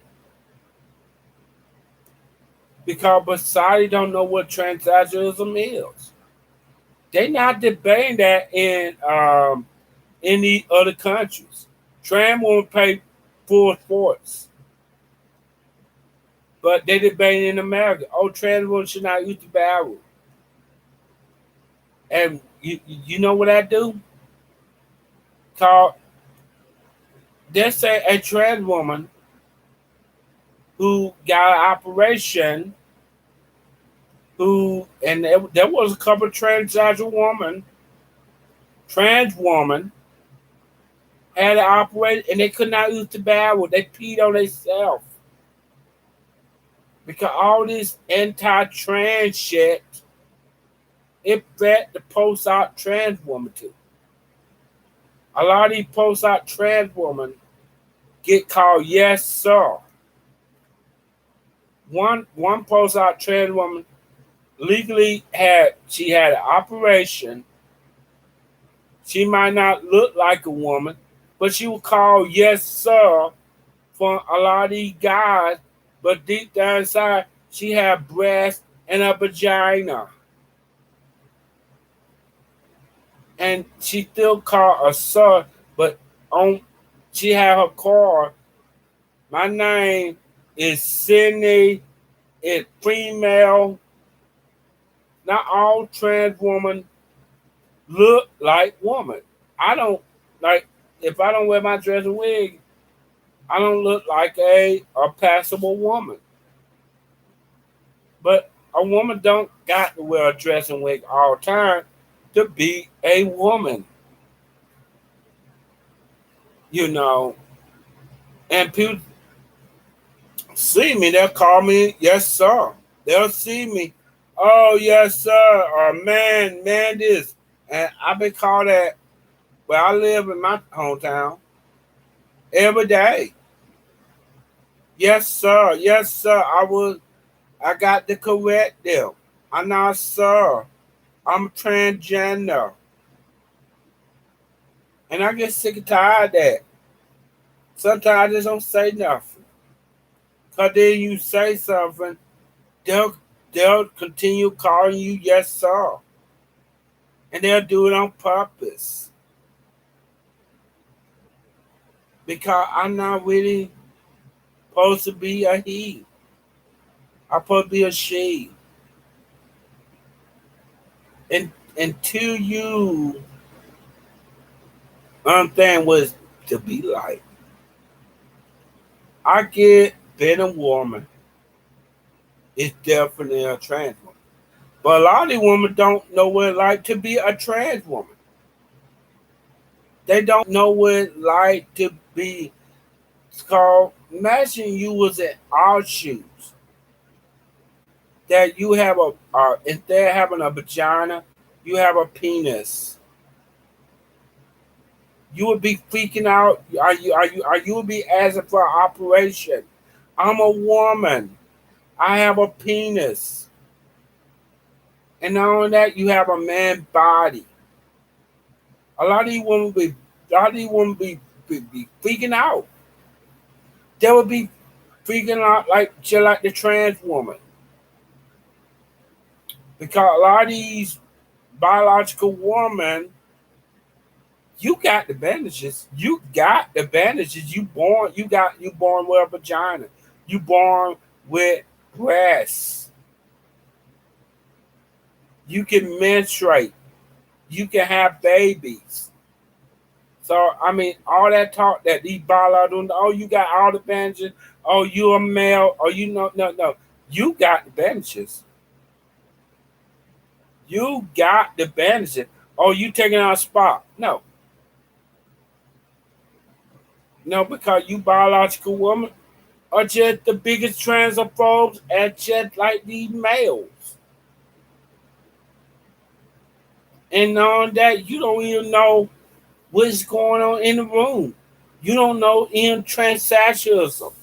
Because society don't know what transsexualism is. They not debating that in the other countries. Trans won't pay full sports. But they debating in America. Oh, trans women should not use the bathroom. And you know what I do? Call They say a trans woman who got an operation and there was a couple of trans woman had it operated and they could not use the bathroom. They peed on themselves. Because all this anti-trans shit, it fed the post-op trans woman too. A lot of these post-op trans women get called yes sir. One post-op trans woman legally had an operation. She might not look like a woman, but she would call yes sir for a lot of these guys, but deep down inside she had breasts and a vagina. And she still called a sir, but on she had her card. My name is Sydney. It's female. Not all trans women look like woman. I don't like if I don't wear my dress and wig, I don't look like a passable woman. But a woman don't got to wear a dress and wig all the time to be a woman, you know. And people see me, they'll call me yes sir. They'll see me, oh yes sir, or man this. And I've been called that where I live in my hometown every day. Yes sir, yes sir. I got to correct them. I'm not sir. I'm transgender. And I get sick and tired of that. Sometimes I just don't say nothing. Cause then you say something, they'll they'll continue calling you yes sir. And they'll do it on purpose. Because I'm not really supposed to be a he. I'm supposed to be a she. And until you understand what it's to be like, I get being a woman is definitely a trans woman. But a lot of these women don't know what it's like to be a trans woman. They don't know what it's like to be called. Imagine you was in our shoes. That you have instead of having a vagina, you have a penis. You would be freaking out. You would be asking for an operation. I'm a woman. I have a penis. And not only that, you have a man body. A lot of these women be freaking out. They would be freaking out like just like the trans woman. Because a lot of these biological women, you got the bandages. You got the bandages. You born with a vagina. You born with breasts. You can menstruate. You can have babies. So I mean, all that talk that these biological, oh, you got all the bandages. Oh, you a male. Oh, you know, no. You got the bandages. You got the bandages. Oh, you taking out a spot? No, no, because you biological woman are just the biggest transphobes and just like these males. And on that, you don't even know what's going on in the room. You don't know in transsexualism.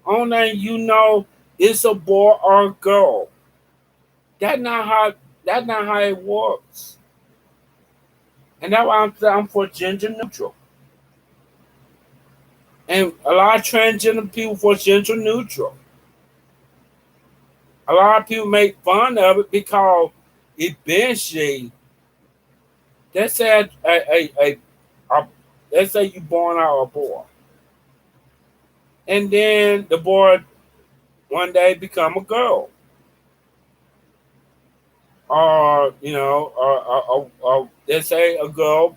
On that, you know it's a boy or a girl. That's not how. That's not how it works. And that's why I'm for gender neutral. And a lot of transgender people for gender neutral. A lot of people make fun of it because eventually, let's say a let's say you born out a boy, and then the boy one day become a girl, or or let's say a girl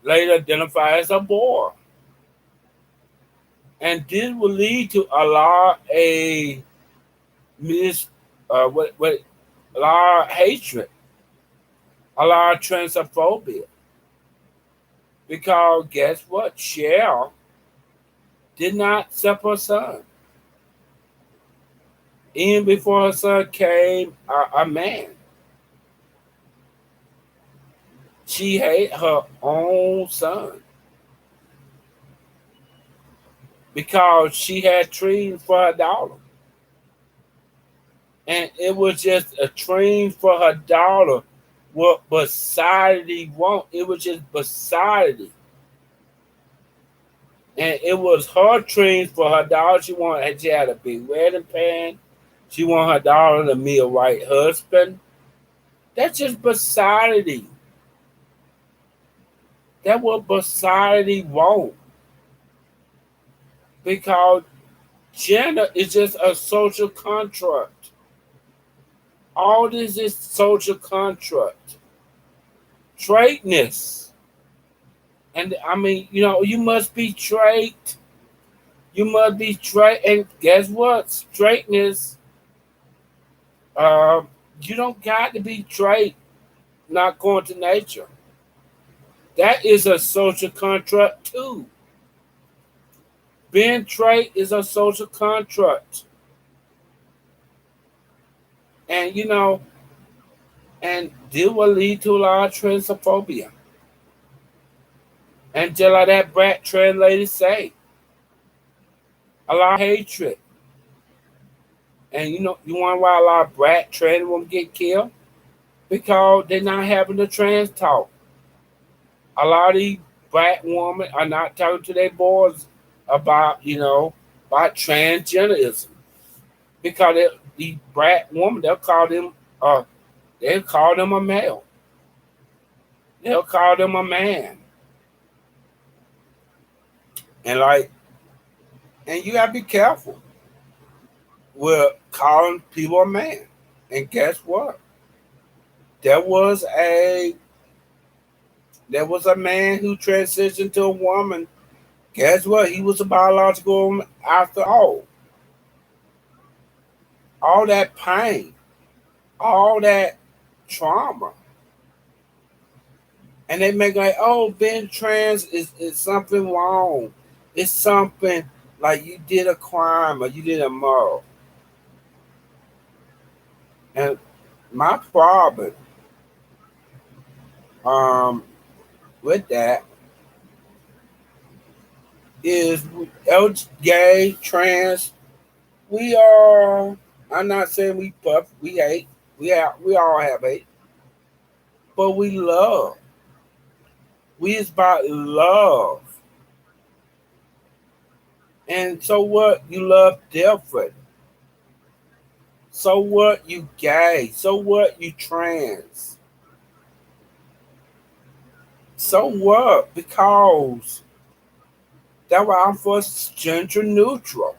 later identify as a boy, and this will lead to a lot a mis what a lot of hatred, a lot of transphobia. Because guess what? Cheryl did not accept her son. Even before her son came a man, she hated her own son because she had dreams for her daughter. And it was just a dream for her daughter what society want. It was just society. And it was her dreams for her daughter. She had a big wedding plan. She wanted her daughter to meet a white husband. That's just society. That's what society wants. Because gender is just a social construct. All this is social construct. Straightness. And I mean, you must be straight. You must be straight. And guess what? Straightness, uh, you don't got to be straight, not going to nature. That is a social contract too. Being straight is a social contract. And and this will lead to a lot of transphobia. And just like that brat trans lady say, a lot of hatred. And you wonder why a lot of brat trans women get killed? Because they're not having the trans talk. A lot of these brat women are not talking to their boys about, about transgenderism. Because these brat women, they'll call them a male. They'll call them a man. And and you gotta be careful with calling people a man. And guess what? There was a man who transitioned to a woman. Guess what? He was a biological woman after all. All that pain, all that trauma. And they make like, oh, being trans is something wrong. It's something like you did a crime or you did a moral. And my problem um, with that is gay, trans, we are, I'm not saying we puff, we hate, we all have hate, but we love. We is about love. And so what? You love different. So what? You gay. So what? You trans. So what? Because that's why I'm for gender neutral.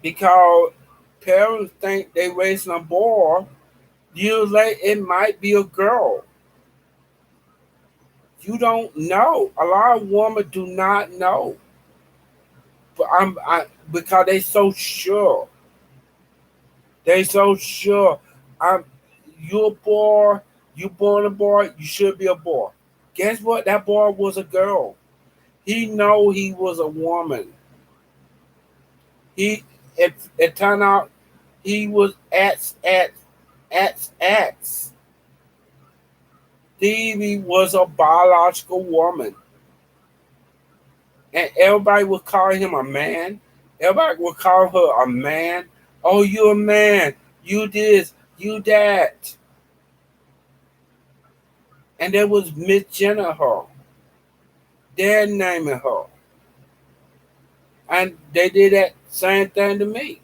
Because parents think they raising a boy, usually it might be a girl. You don't know. A lot of women do not know. But because they so sure. They so sure. I'm you a boy, you born a boy, you should be a boy. Guess what? That boy was a girl. He know he was a woman. He it turned out he was at. Stevie was a biological woman. And everybody would call him a man. Everybody would call her a man. Oh, you a man. You this, you that. And they was misgendering her. They're naming her. And they did that same thing to me.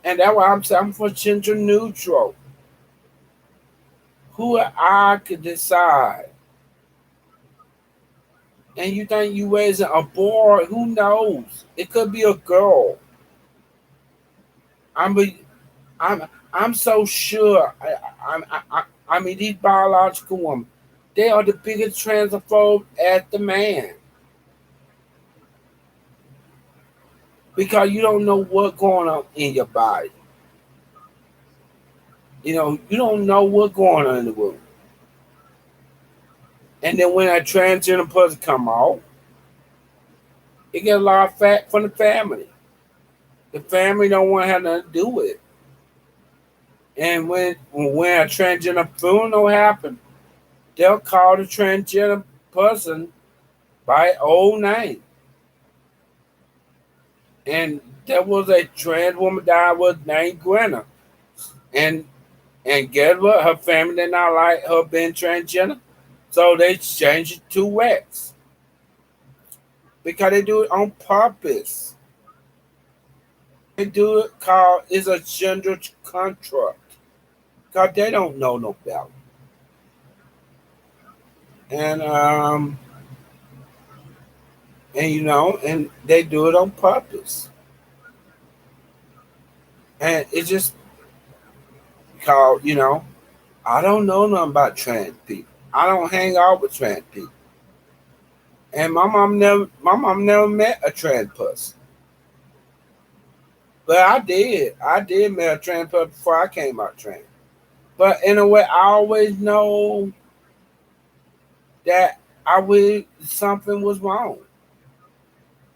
And that's why I'm saying I'm for gender neutral. Who I could decide. And you think you raising a boy? Who knows? It could be a girl. I'm I'm I'm so sure. I mean these biological women, they are the biggest transphobe as the man because you don't know what's going on in your body. You don't know what's going on in the room. And then when a transgender person come out, it get a lot of fat from the family. The family don't want to have nothing to do with it. And when a transgender funeral happen, they'll call the transgender person by old name. And there was a trans woman died was named Gwenna. And guess what? Her family did not like her being transgender. So they change it to X because they do it on purpose. They do it called is a gender construct because they don't know no better. And and they do it on purpose. And it's just called, I don't know nothing about trans people. I don't hang out with trans people. And my mom never met a trans person. But I did. I did meet a trans person before I came out trans. But in a way I always know that I would something was wrong.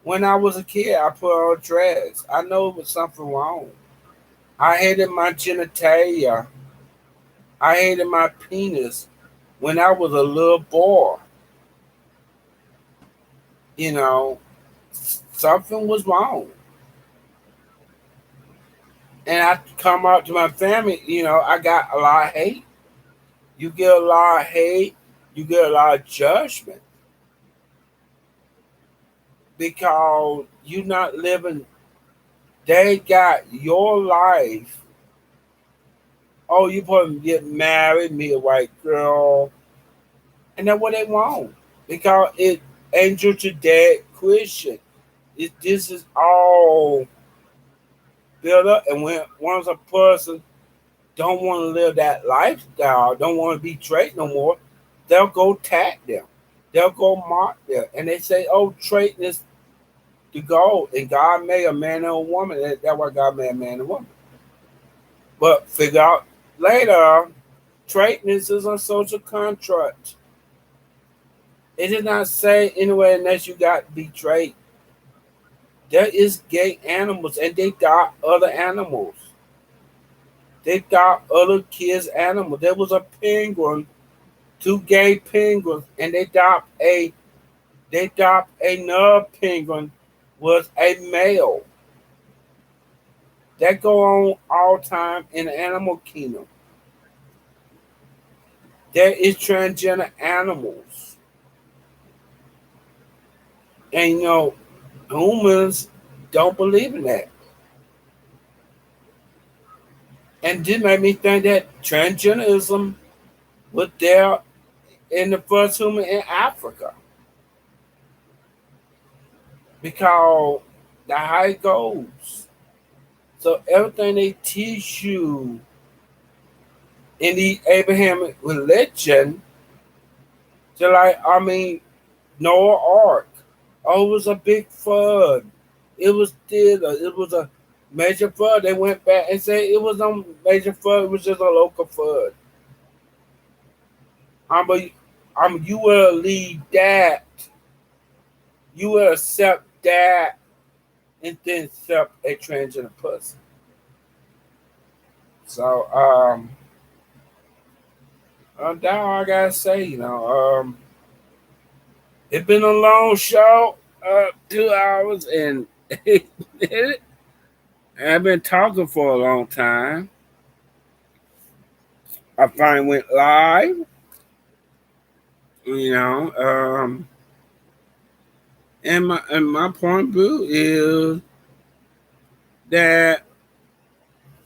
When I was a kid I put on a dress. I know it was something wrong. I hated my genitalia. I hated my penis when I was a little boy. You know, something was wrong. And I come out to my family, I got a lot of hate. You get a lot of hate, you get a lot of judgment because you're not living. They got your life. Oh, you supposed to get married, meet a white girl, and that's what they want because it angel to dead Christian. This is all built up, and when once a person don't want to live that lifestyle, don't want to be straight no more, they'll go tag them. They'll go mark them. And they say, oh, straight is the goal. And God made a man and a woman. And that's why God made a man and a woman. But figure out later, straightness is a social contract. It did not say anywhere unless you got betrayed. There is gay animals and they got other animals. They got other kids' animals. There was a penguin, two gay penguins, and they adopted another penguin was a male. That go on all time in the animal kingdom. There is transgender animals. And humans don't believe in that. And this made me think that transgenderism was there in the first human in Africa. Because that's how it goes. So everything they teach you in the Abrahamic religion, just like Noah Ark. Oh, it was a big flood. It was theater. It was a major flood. They went back and said it was a major flood. It was just a local flood. You will leave that. You will accept that, and then accept a transgender person. So that's all I gotta say. It's been a long show, 2 hours, and I've been talking for a long time. I finally went live, and my point of view is that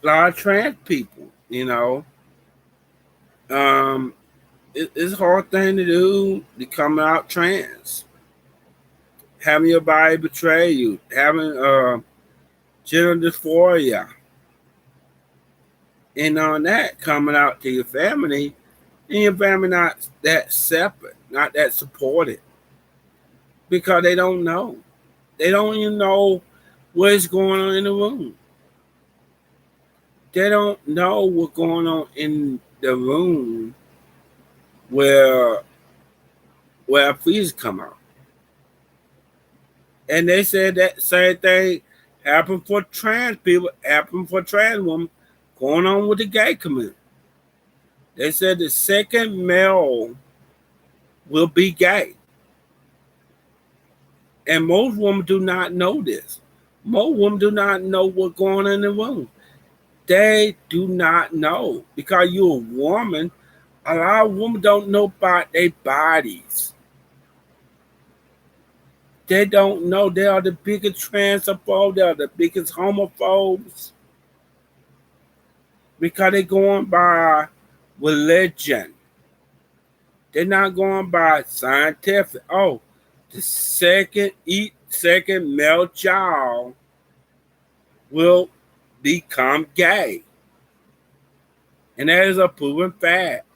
a lot of trans people, it's a hard thing to do to come out trans. Having your body betray you, having gender dysphoria, and on that coming out to your family, and your family not that separate, not that supported, because they don't know. They don't even know what's going on in the room. They don't know what's going on in the room where fees come out. And they said that same thing happened for trans people, happened for trans women, going on with the gay community. They said the second male will be gay. And most women do not know this. Most women do not know what's going on in the room. They do not know. Because you're a woman, A lot of women don't know about their bodies. They don't know. They are the biggest transphobes. They are the biggest homophobes because they're going by religion. They're not going by scientific. Oh, the second male child will become gay. And that is a proven fact.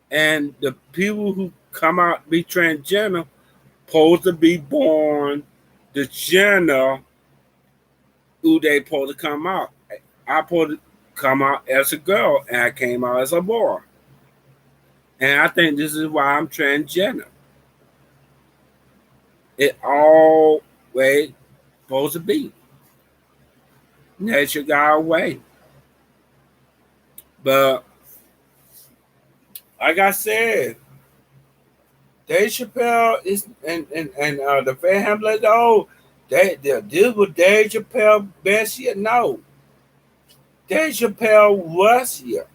And the people who come out to be transgender supposed to be born the gender who they supposed to come out. I supposed to come out as a girl and I came out as a boy. And I think this is why I'm transgender. It always supposed to be. Nature got away. But like I said, Dave Chappelle is and the fan Hamlet, oh, they this was Dave Chappelle best year. No. Dave Chappelle was here.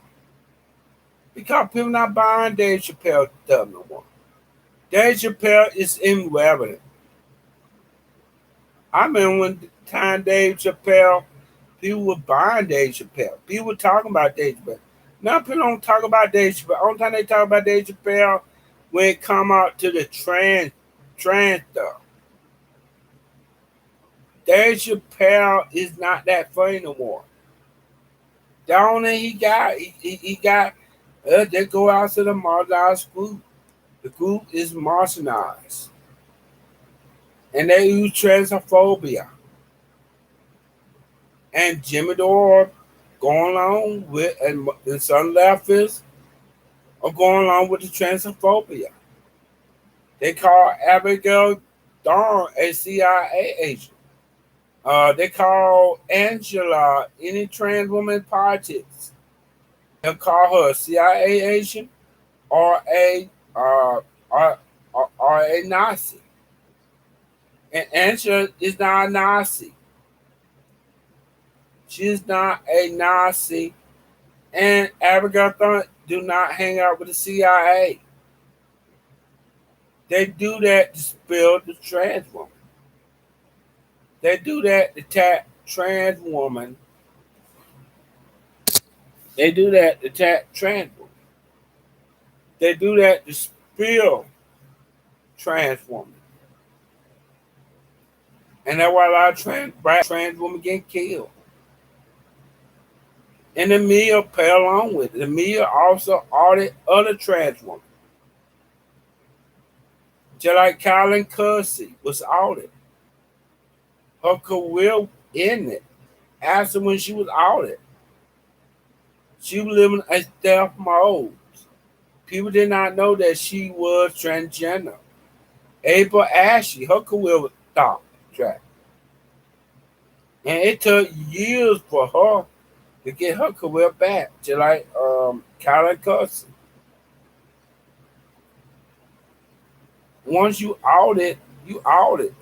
Because people not buying Dave Chappelle stuff no more. Dave Chappelle is irrelevant. I remember when the time Dave Chappelle, people were buying Dave Chappelle. People were talking about Dave Chappelle. Now people don't talk about Dave Chappelle. Only time they talk about Dave Chappelle when it come out to the trans stuff. Dave Chappelle is not that funny no more. The only he got, he got, they go out to the marginalized group. The group is marginalized. And they use transphobia. And Jimmy Dore going along with, and some leftists are going along with the transphobia. They call Abigail Dore a CIA agent. They call Angela any trans woman in politics. They'll call her a CIA agent or or a Nazi. And Angela is not a Nazi. She's not a Nazi. And Abigail Thorne do not hang out with the CIA. They do that to spill the trans woman. They do that to attack trans woman. They do that to attack trans woman. They do that to spill trans woman. And that's why a lot of trans women get killed. And the media pay along with it. The media also audit other trans women. Just like Colin Cussy was audited. Her career ended after when she was audited. She was living a stealth mode. People did not know that she was transgender. April Ashley, her career was stopped. And it took years for her to get her career back, just like Colin Cussy. Once you audit, you audit.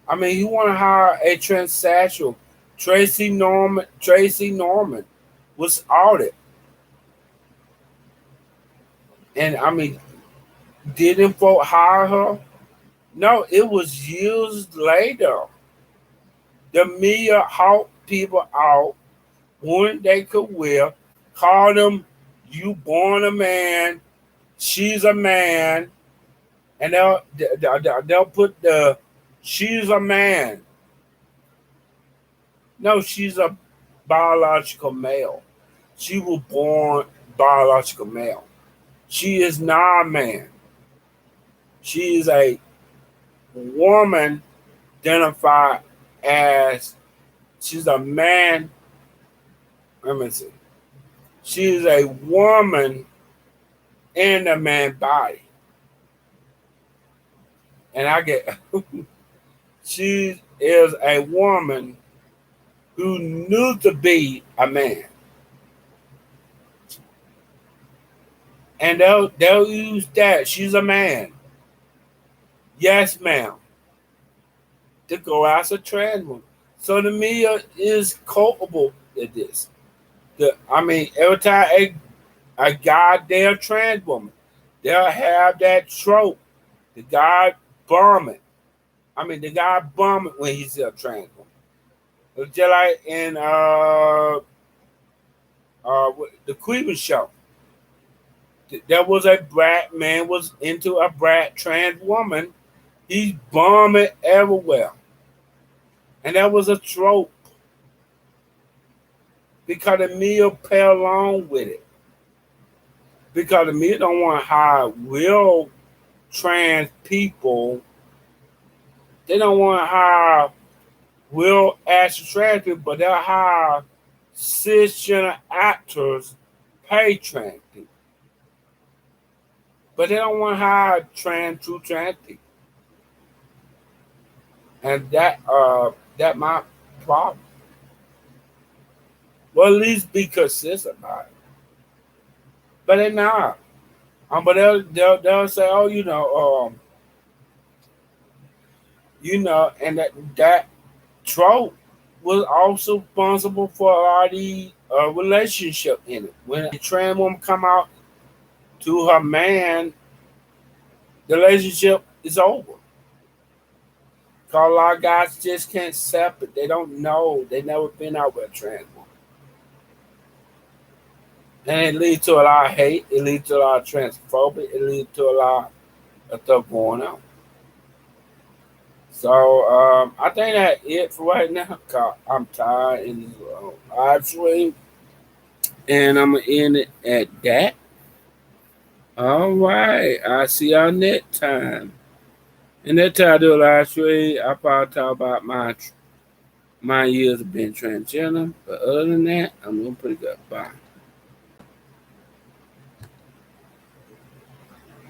I mean, you want to hire a transsexual. Tracy Norman was audited. And I mean, didn't folk hire her? No, it was years later. The media hawked people out when they could wear, call them, you born a man, she's a man, and they'll put the, she's a man. No, she's a biological male. She was born biological male. She is not a man. She is a woman identified as, she's a man. Let me see. She is a woman in a man's body. And I get, she is a woman who knew to be a man. And they'll use that. She's a man. Yes, ma'am. To go as a trans woman. So the media is culpable at this. I mean, every time a goddamn trans woman. They'll have that trope. The guy bombing. The guy bombing when he's a trans woman. It's just like in the Cleveland show. There was a brat man was into a brat trans woman. He's bombing everywhere. And that was a trope. Because the media play along with it. Because the media don't want to hire real trans people. They don't want to hire real actual trans people, but they'll hire cisgender actors pay trans people. But they don't want to hire true trans people. And that my problem. Well, at least be consistent about it. But they're not. But they'll say, oh, and that trope was also responsible for a lot of the relationship in it. When a trans woman come out to her man, the relationship is over. Because a lot of guys just can't accept it. They don't know. They never been out with a trans woman. And it leads to a lot of hate. It leads to a lot of transphobic. It leads to a lot of stuff going on. So I think that's it for right now. Cause I'm tired in this live stream. And I'm going to end it at that. All right. I'll see y'all next time. And that time I do a live stream, I probably talk about my years of being transgender. But other than that, I'm doing pretty good. Bye.